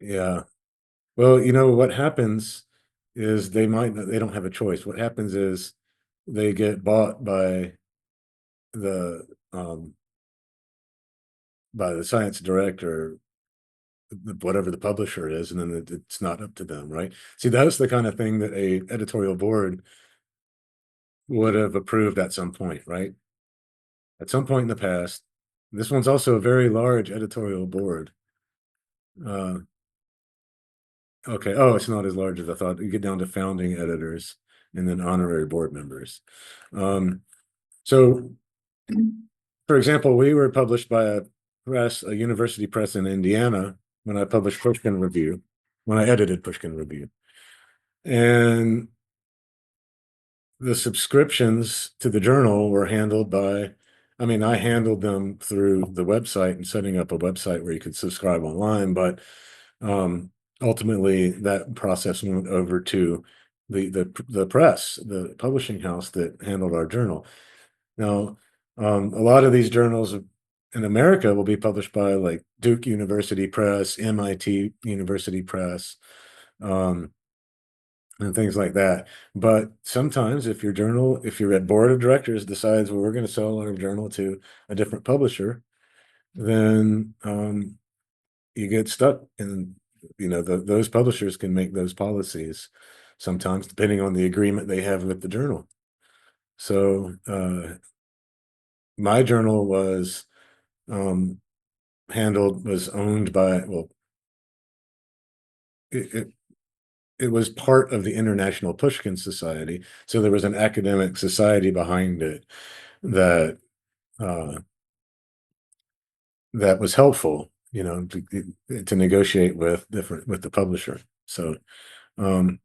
yeah. Well, what happens is they don't have a choice. What happens is they get bought the um by the science director, whatever the publisher is, and then it's not up to them, right? See, that's the kind of thing that a editorial board would have approved at some point, right? At some point in the past. This one's also a very large editorial board. Uh, okay. Oh, it's not as large as I thought. You get down to founding editors and then honorary board members. So, for example, we were published by a university press in Indiana when I published Pushkin Review, when I edited Pushkin Review. And the subscriptions to the journal were handled by, I mean, I handled them through the website and setting up a website where you could subscribe online, but ultimately that process went over to the press, the publishing house that handled our journal. Now, a lot of these journals in America will be published by like Duke University Press, MIT University Press, um, and things like that. But sometimes if your board of directors decides, well, we're going to sell our journal to a different publisher, then you get stuck, and those publishers can make those policies sometimes depending on the agreement they have with the journal. So my journal um, was owned by, well, it, it it was part of the International Pushkin Society. So there was an academic society behind it that uh, that was helpful, to negotiate with the publisher. Um,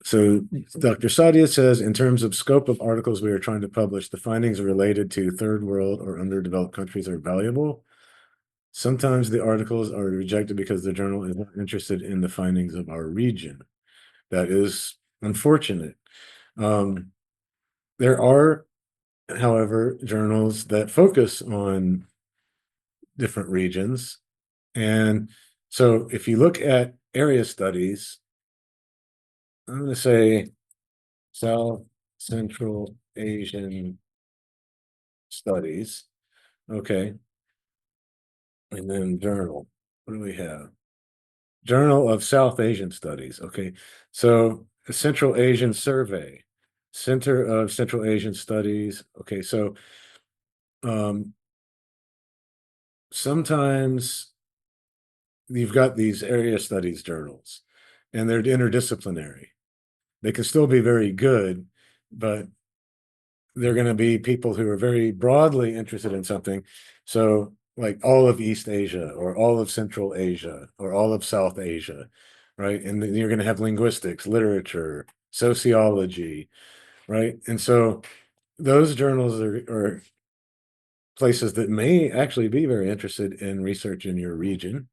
so Dr. Sadia says, in terms of scope of articles we are trying to publish, the findings related to third world or underdeveloped countries are valuable. Sometimes the articles are rejected because the journal is not interested in the findings of our region. That is unfortunate. Um, there are, however, journals that focus on different regions. And so if you look at area studies, I'm going to say South Central Asian studies. Okay. And then journal. What do we have? Journal of South Asian Studies. Okay. So a Central Asian Survey, Center of Central Asian Studies. Okay. So um, sometimes you've got these area studies journals and they're interdisciplinary. They can still be very good, but they're going to be people who are very broadly interested in something. So, like all of East Asia, or all of Central Asia, or all of South Asia, right? And then you're going to have linguistics, literature, sociology, right? And so, those journals are places that may actually be very interested in research in your region,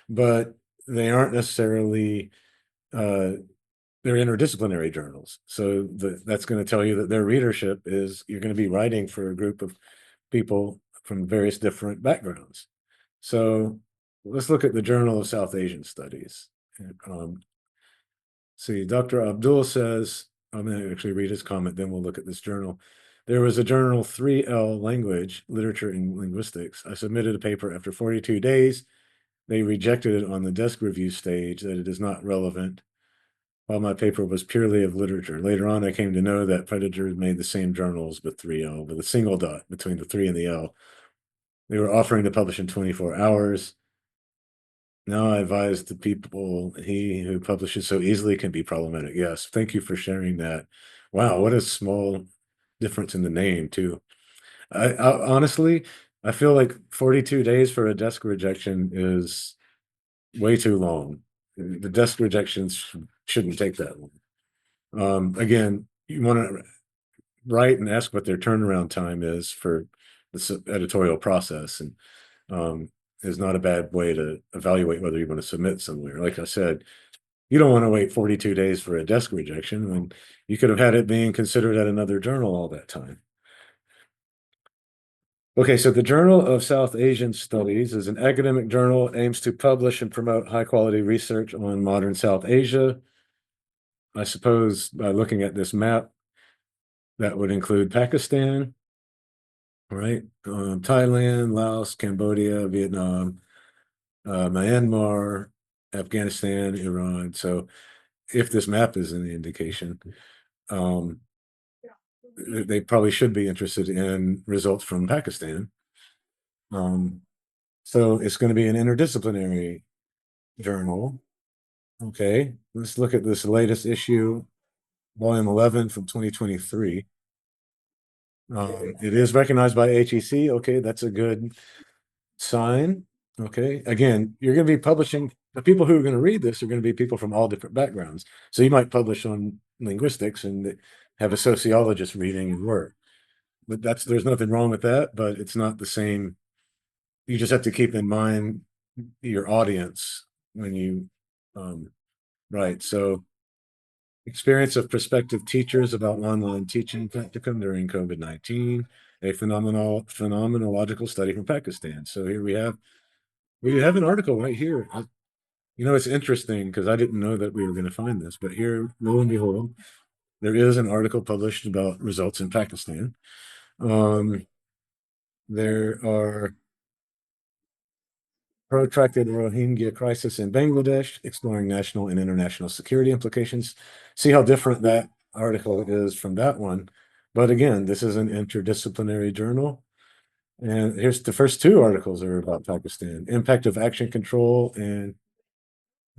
but they aren't necessarily uh, they're interdisciplinary journals. So that's going to tell you that their readership is, you're going to be writing for a group of people from various different backgrounds. So let's look at the Journal of South Asian Studies. See, Dr. Abdul says, I'm going to actually read his comment, then we'll look at this journal. There was a journal 3L language, literature and linguistics. I submitted a paper after 42 days. They rejected it on the desk review stage that it is not relevant, while my paper was purely of literature. Later on, I came to know that Predator made the same journals with 3L, with a single dot between the 3 and the L. They were offering to publish in 24 hours. Now I advise the people, he who publishes so easily can be problematic. Yes, thank you for sharing that. Wow, what a small difference in the name, too. I honestly, I feel like 42 days for a desk rejection is way too long. The desk rejections shouldn't take that long. Again, you want to write and ask what their turnaround time is for the editorial process, and is not a bad way to evaluate whether you want to submit somewhere. Like I said, you don't want to wait 42 days for a desk rejection when you could have had it being considered at another journal all that time. Okay, so the Journal of South Asian Studies is an academic journal, aims to publish and promote high quality research on modern South Asia. I suppose by looking at this map, that would include Pakistan, right? Thailand, Laos, Cambodia, Vietnam, Myanmar, Afghanistan, Iran. So if this map is an indication, um, they probably should be interested in results from Pakistan. Um, so it's going to be an interdisciplinary journal. Okay, let's look at this latest issue, volume 11 from 2023. It is recognized by HEC. Okay, that's a good sign. Okay, again, you're going to be publishing, the people who are going to read this are going to be people from all different backgrounds. So you might publish on linguistics and have a sociologist reading your work. But there's nothing wrong with that, but it's not the same. You just have to keep in mind your audience when you write. So experience of prospective teachers about online teaching practicum during COVID-19, a phenomenological study from Pakistan. So here we have an article right here. You know, it's interesting because I didn't know that we were going to find this, but here, lo and behold, there is an article published about results in Pakistan. There are protracted Rohingya crisis in Bangladesh, exploring national and international security implications. See how different that article is from that one. But again, this is an interdisciplinary journal. And here's the first two articles are about Pakistan, impact of action control and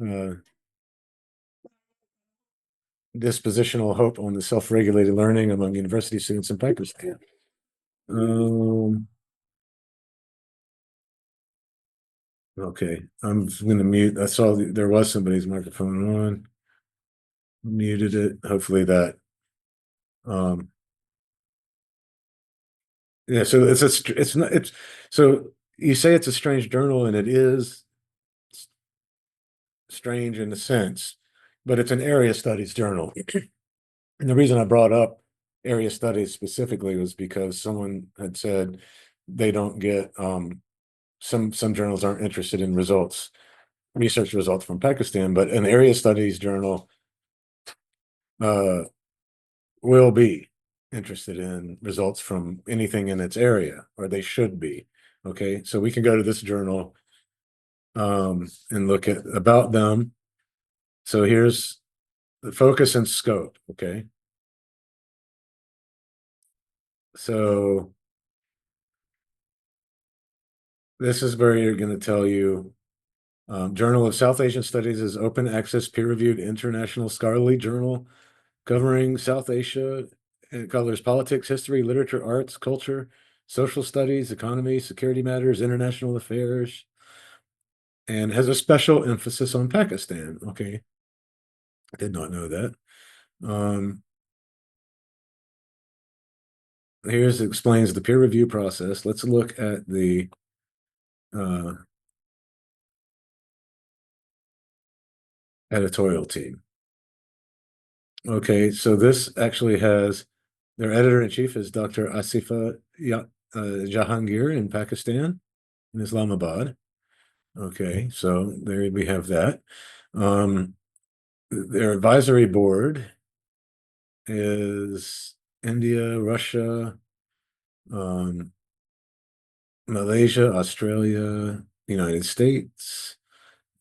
uh, dispositional hope on the self-regulated learning among university students in Pakistan. Okay, I'm going to mute. I saw there was somebody's microphone on. Muted it. Hopefully that. Um, yeah. So it's not. It's so you say it's a strange journal, and it is strange in a sense, but it's an area studies journal. And the reason I brought up area studies specifically was because someone had said they don't get some journals aren't interested in research results from Pakistan, but an area studies journal uh, will be interested in results from anything in its area, or they should be. Okay, so we can go to this journal and look at about them. So here's the focus and scope. Okay, so this is where you're going to tell you Journal of South Asian Studies is open access, peer-reviewed international scholarly journal covering South Asia. It covers politics, history, literature, arts, culture, social studies, economy, security matters, international affairs, and has a special emphasis on Pakistan. Okay, I did not know that. Here's explains the peer review process. Let's look at the uh, editorial team. Okay, so this actually has their editor-in-chief is Dr. Asifa Jahangir in Pakistan, in Islamabad. Okay, so there we have that. Their advisory board is India, Russia, um, Malaysia, Australia, United States,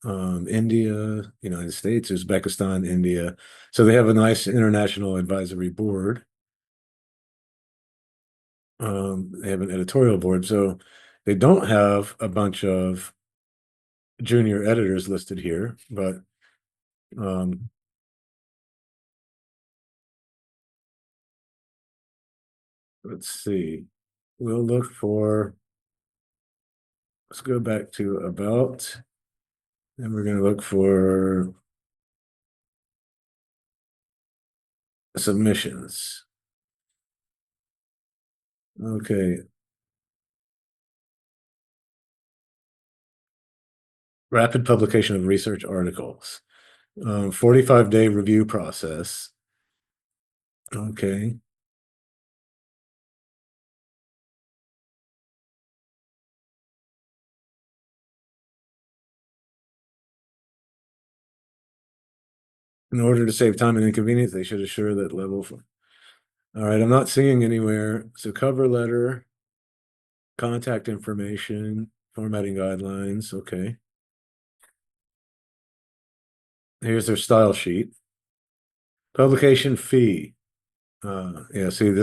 India, United States, Uzbekistan, India. So they have a nice international advisory board. They have an editorial board. So they don't have a bunch of junior editors listed here, but um, let's see. We'll look for, let's go back to about, and we're going to look for submissions. Okay. Rapid publication of research articles. 45-day review process. Okay. In order to save time and inconvenience, they should assure that level. All right, I'm not seeing anywhere. So cover letter, contact information, formatting guidelines. Okay. Here's their style sheet. Publication fee. Yeah, see,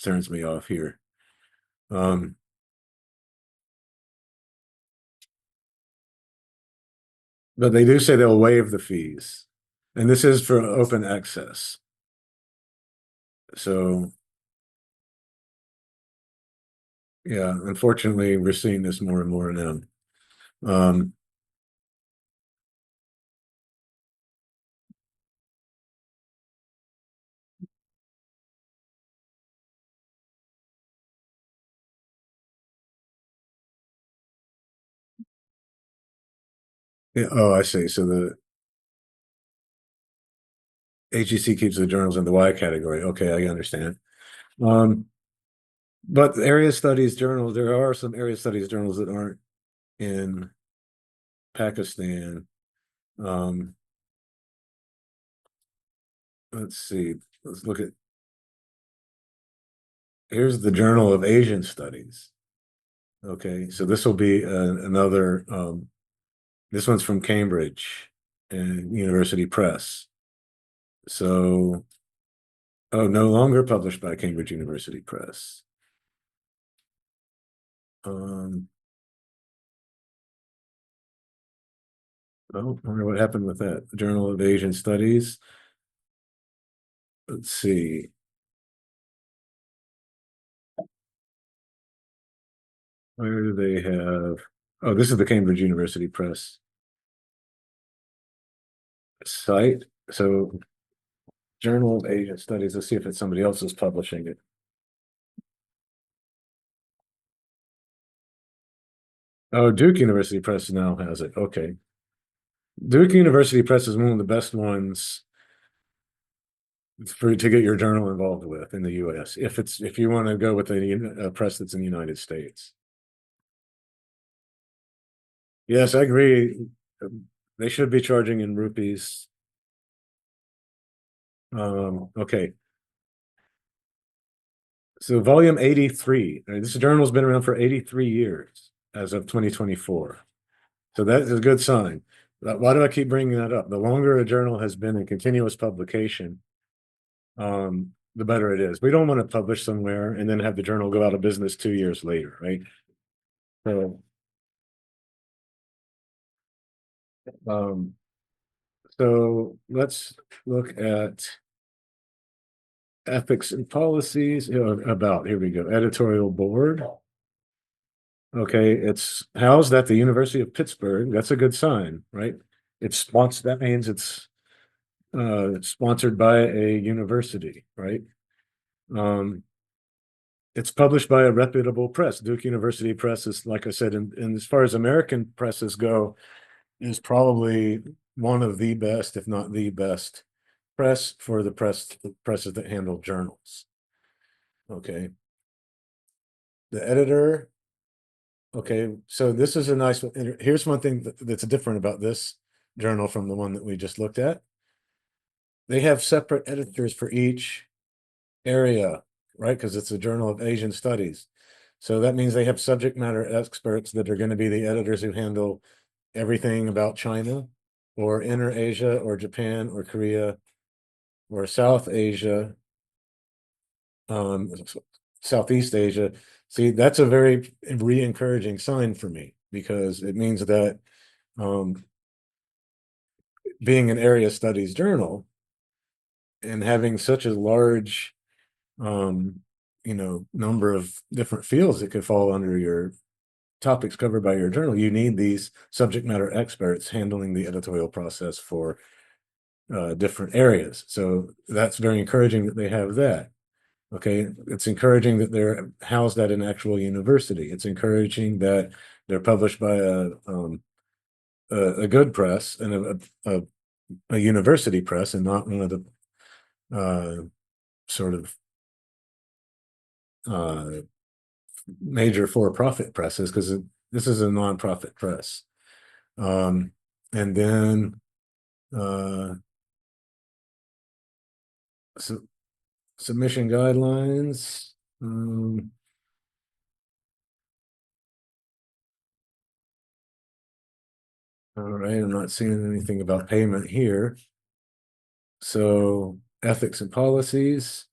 turns me off here. Um, but they do say they'll waive the fees. And this is for open access. So yeah, unfortunately, we're seeing this more and more now. Um, yeah, oh, I see. So the HEC keeps the journals in the Y category. Okay, I understand. Um, but area studies journals, there are some area studies journals that aren't in Pakistan. Um, let's see. Let's look at, here's the Journal of Asian Studies. Okay, so this will be another, this one's from Cambridge and University Press. So, oh, no longer published by Cambridge University Press. Um, oh, I wonder what happened with that. Journal of Asian Studies. Let's see. Where do they have? Oh, this is the Cambridge University Press site. So, Journal of Asian Studies. Let's see if it's somebody else is publishing it. Oh, Duke University Press now has it. Okay. Duke University Press is one of the best ones to get your journal involved with in the US. If you want to go with a press that's in the United States. Yes, I agree. They should be charging in rupees. Okay. So volume 83. This journal's been around for 83 years as of 2024. So that is a good sign. Why do I keep bringing that up? The longer a journal has been in continuous publication, the better it is. We don't want to publish somewhere and then have the journal go out of business 2 years later, right? So, um, so let's look at ethics and policies. About, here we go, editorial board. Okay, it's housed at the University of Pittsburgh. That's a good sign, right? It's sponsored, that means it's sponsored by a university, right? It's published by a reputable press. Duke University Press is, like I said, and as far as American presses go, is probably one of the best, if not the best, press for the presses that handle journals. Okay. The editor. Okay, so this is a nice one. Here's one thing that's different about this journal from the one that we just looked at. They have separate editors for each area, right? Because it's a journal of Asian studies. So that means they have subject matter experts that are going to be the editors who handle everything about China or Inner Asia or Japan or Korea or South Asia, um, Southeast Asia. See, that's a very re-encouraging sign for me because it means that um, being an area studies journal and having such a large um, number of different fields that could fall under your topics covered by your journal, you need these subject matter experts handling the editorial process for different areas. So that's very encouraging that they have that. Okay, it's encouraging that they're housed at an actual university. It's encouraging that they're published by a good press and a university press and not one of the sort of uh, major for-profit presses because this is a nonprofit press. And then so, submission guidelines. All right, I'm not seeing anything about payment here. So ethics and policies.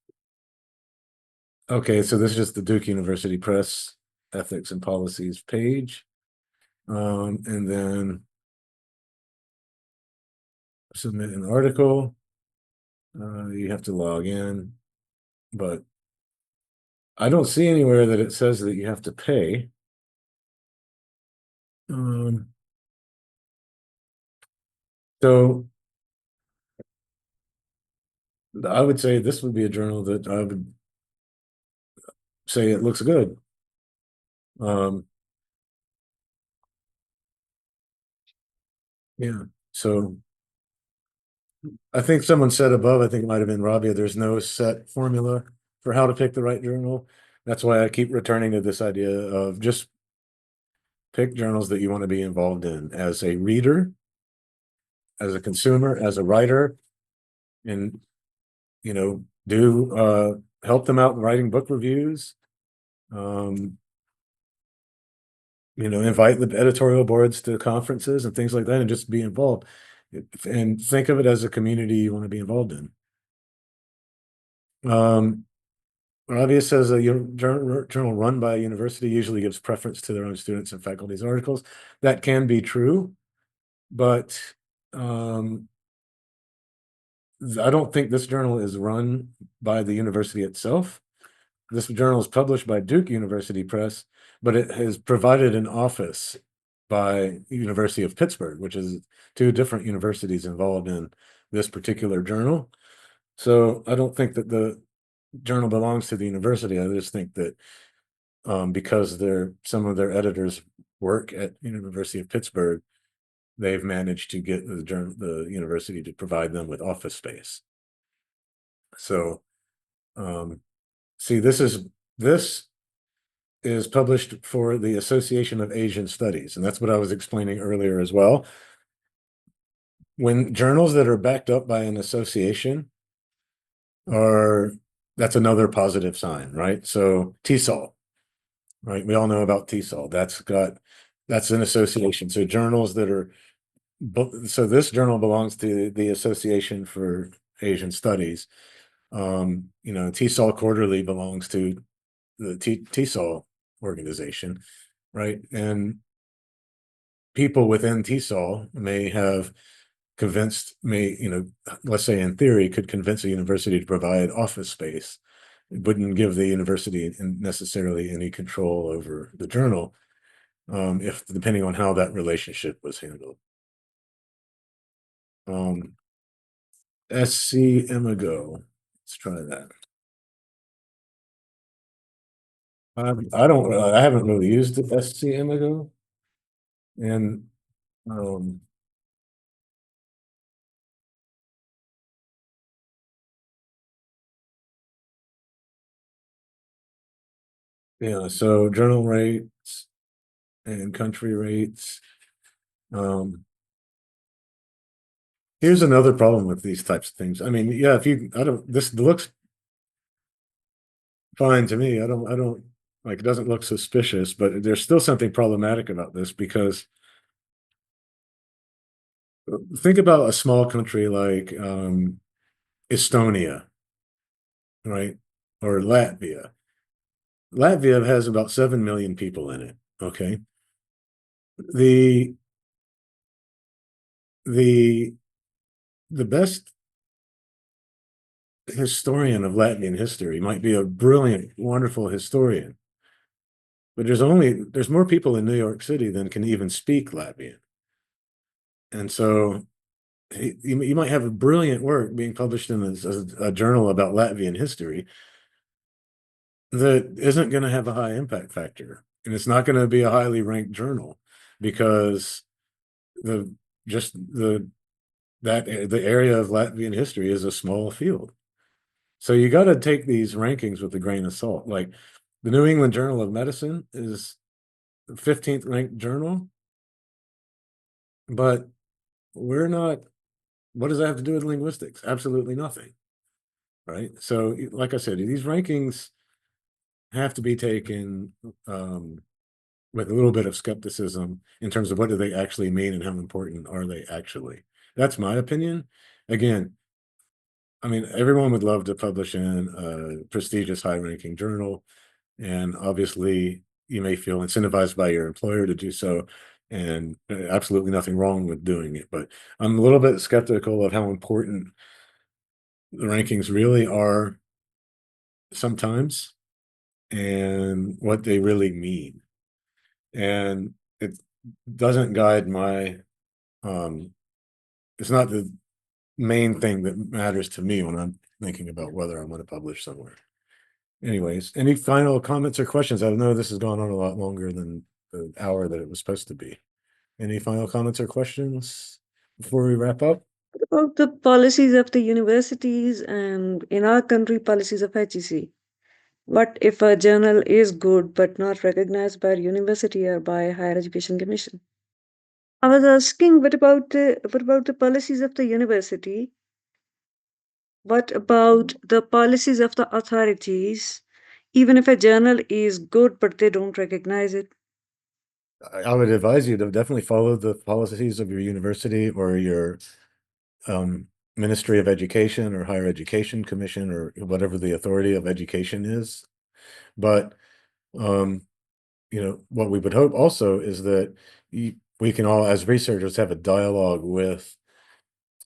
Okay, so this is just the Duke University Press ethics and policies page. And then submit an article. You have to log in, but I don't see anywhere that it says that you have to pay. So I would say this would be a journal that I would say it looks good. Yeah, so I think someone said above, I think it might have been Rabia, there's no set formula for how to pick the right journal. That's why I keep returning to this idea of just pick journals that you want to be involved in as a reader, as a consumer, as a writer, and do help them out in writing book reviews. Invite the editorial boards to conferences and things like that and just be involved. And think of it as a community you want to be involved in. Rabia says a journal run by a university usually gives preference to their own students and faculty's articles. That can be true, but I don't think this journal is run by the university itself. This journal is published by Duke University Press, but it has provided an office by University of Pittsburgh, which is two different universities involved in this particular journal. So I don't think that the journal belongs to the university. I just think that because some of their editors work at University of Pittsburgh, they've managed to get the university to provide them with office space. So see, this is published for the Association of Asian Studies, and that's what I was explaining earlier as well. When journals that are backed up by an association that's another positive sign, right? So TESOL, right? We all know about TESOL. That's an association. So journals that are so this journal belongs to the Association for Asian Studies. TESOL Quarterly belongs to the TESOL organization, right? And people within TESOL may have let's say in theory, could convince a university to provide office space. It wouldn't give the university necessarily any control over the journal, if depending on how that relationship was handled. SC Imago. Let's try that. I haven't really used the SC Imago. And yeah, so journal rates and country rates. Here's another problem with these types of things. I mean, yeah, this looks fine to me. I don't like, it doesn't look suspicious, but there's still something problematic about this because think about a small country like Estonia, right? Or Latvia. Latvia has about 7 million people in it. Okay. The the the best historian of Latvian history might be a brilliant, wonderful historian, but there's more people in New York City than can even speak Latvian. And so you might have a brilliant work being published in a journal about Latvian history that isn't going to have a high impact factor. And it's not going to be a highly ranked journal because the just the area of Latvian history is a small field. So you got to take these rankings with a grain of salt. Like the New England Journal of Medicine is the 15th ranked journal, but we're not. What does that have to do with linguistics? Absolutely nothing. Right. So, like I said, these rankings have to be taken with a little bit of skepticism in terms of what do they actually mean and how important are they actually. That's my opinion. Again, I mean, everyone would love to publish in a prestigious high-ranking journal, and obviously you may feel incentivized by your employer to do so, and absolutely nothing wrong with doing it. But I'm a little bit skeptical of how important the rankings really are sometimes and what they really mean. And it doesn't guide my it's not the main thing that matters to me when I'm thinking about whether I'm going to publish somewhere. Anyways, any final comments or questions? I know this has gone on a lot longer than the hour that it was supposed to be. Any final comments or questions before we wrap up? About the policies of the universities and in our country, policies of HEC. What if a journal is good but not recognized by a university or by a higher education commission? I was asking, what about the policies of the university? What about the policies of the authorities? Even if a journal is good but they don't recognize it. I would advise you to definitely follow the policies of your university or your Ministry of Education or Higher Education Commission or whatever the authority of education is. But what we would hope also is that we can all, as researchers, have a dialogue with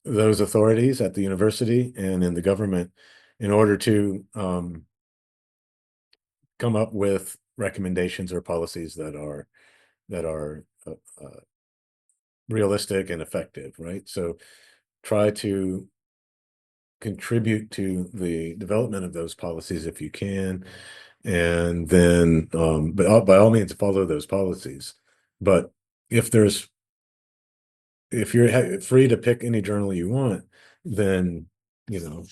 those authorities at the university and in the government in order to come up with recommendations or policies that are realistic and effective, right? So try to contribute to the development of those policies if you can, and then but by all means follow those policies. But if there's if you're free to pick any journal you want, then you know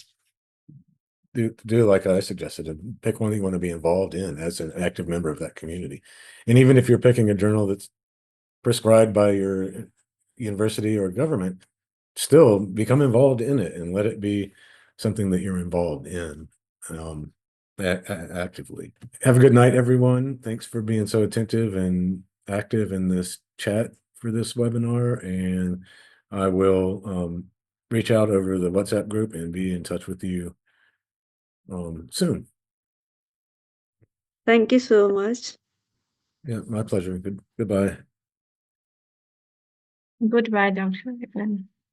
do like I suggested, and pick one that you want to be involved in as an active member of that community. And even if you're picking a journal that's prescribed by your university or government, still become involved in it and let it be something that you're involved in um, actively. Have a good night, everyone. Thanks for being so attentive and active in this chat for this webinar. And I will reach out over the WhatsApp group and be in touch with you soon. Thank you so much. Yeah, my pleasure. Goodbye. Goodbye, Dr. Evan.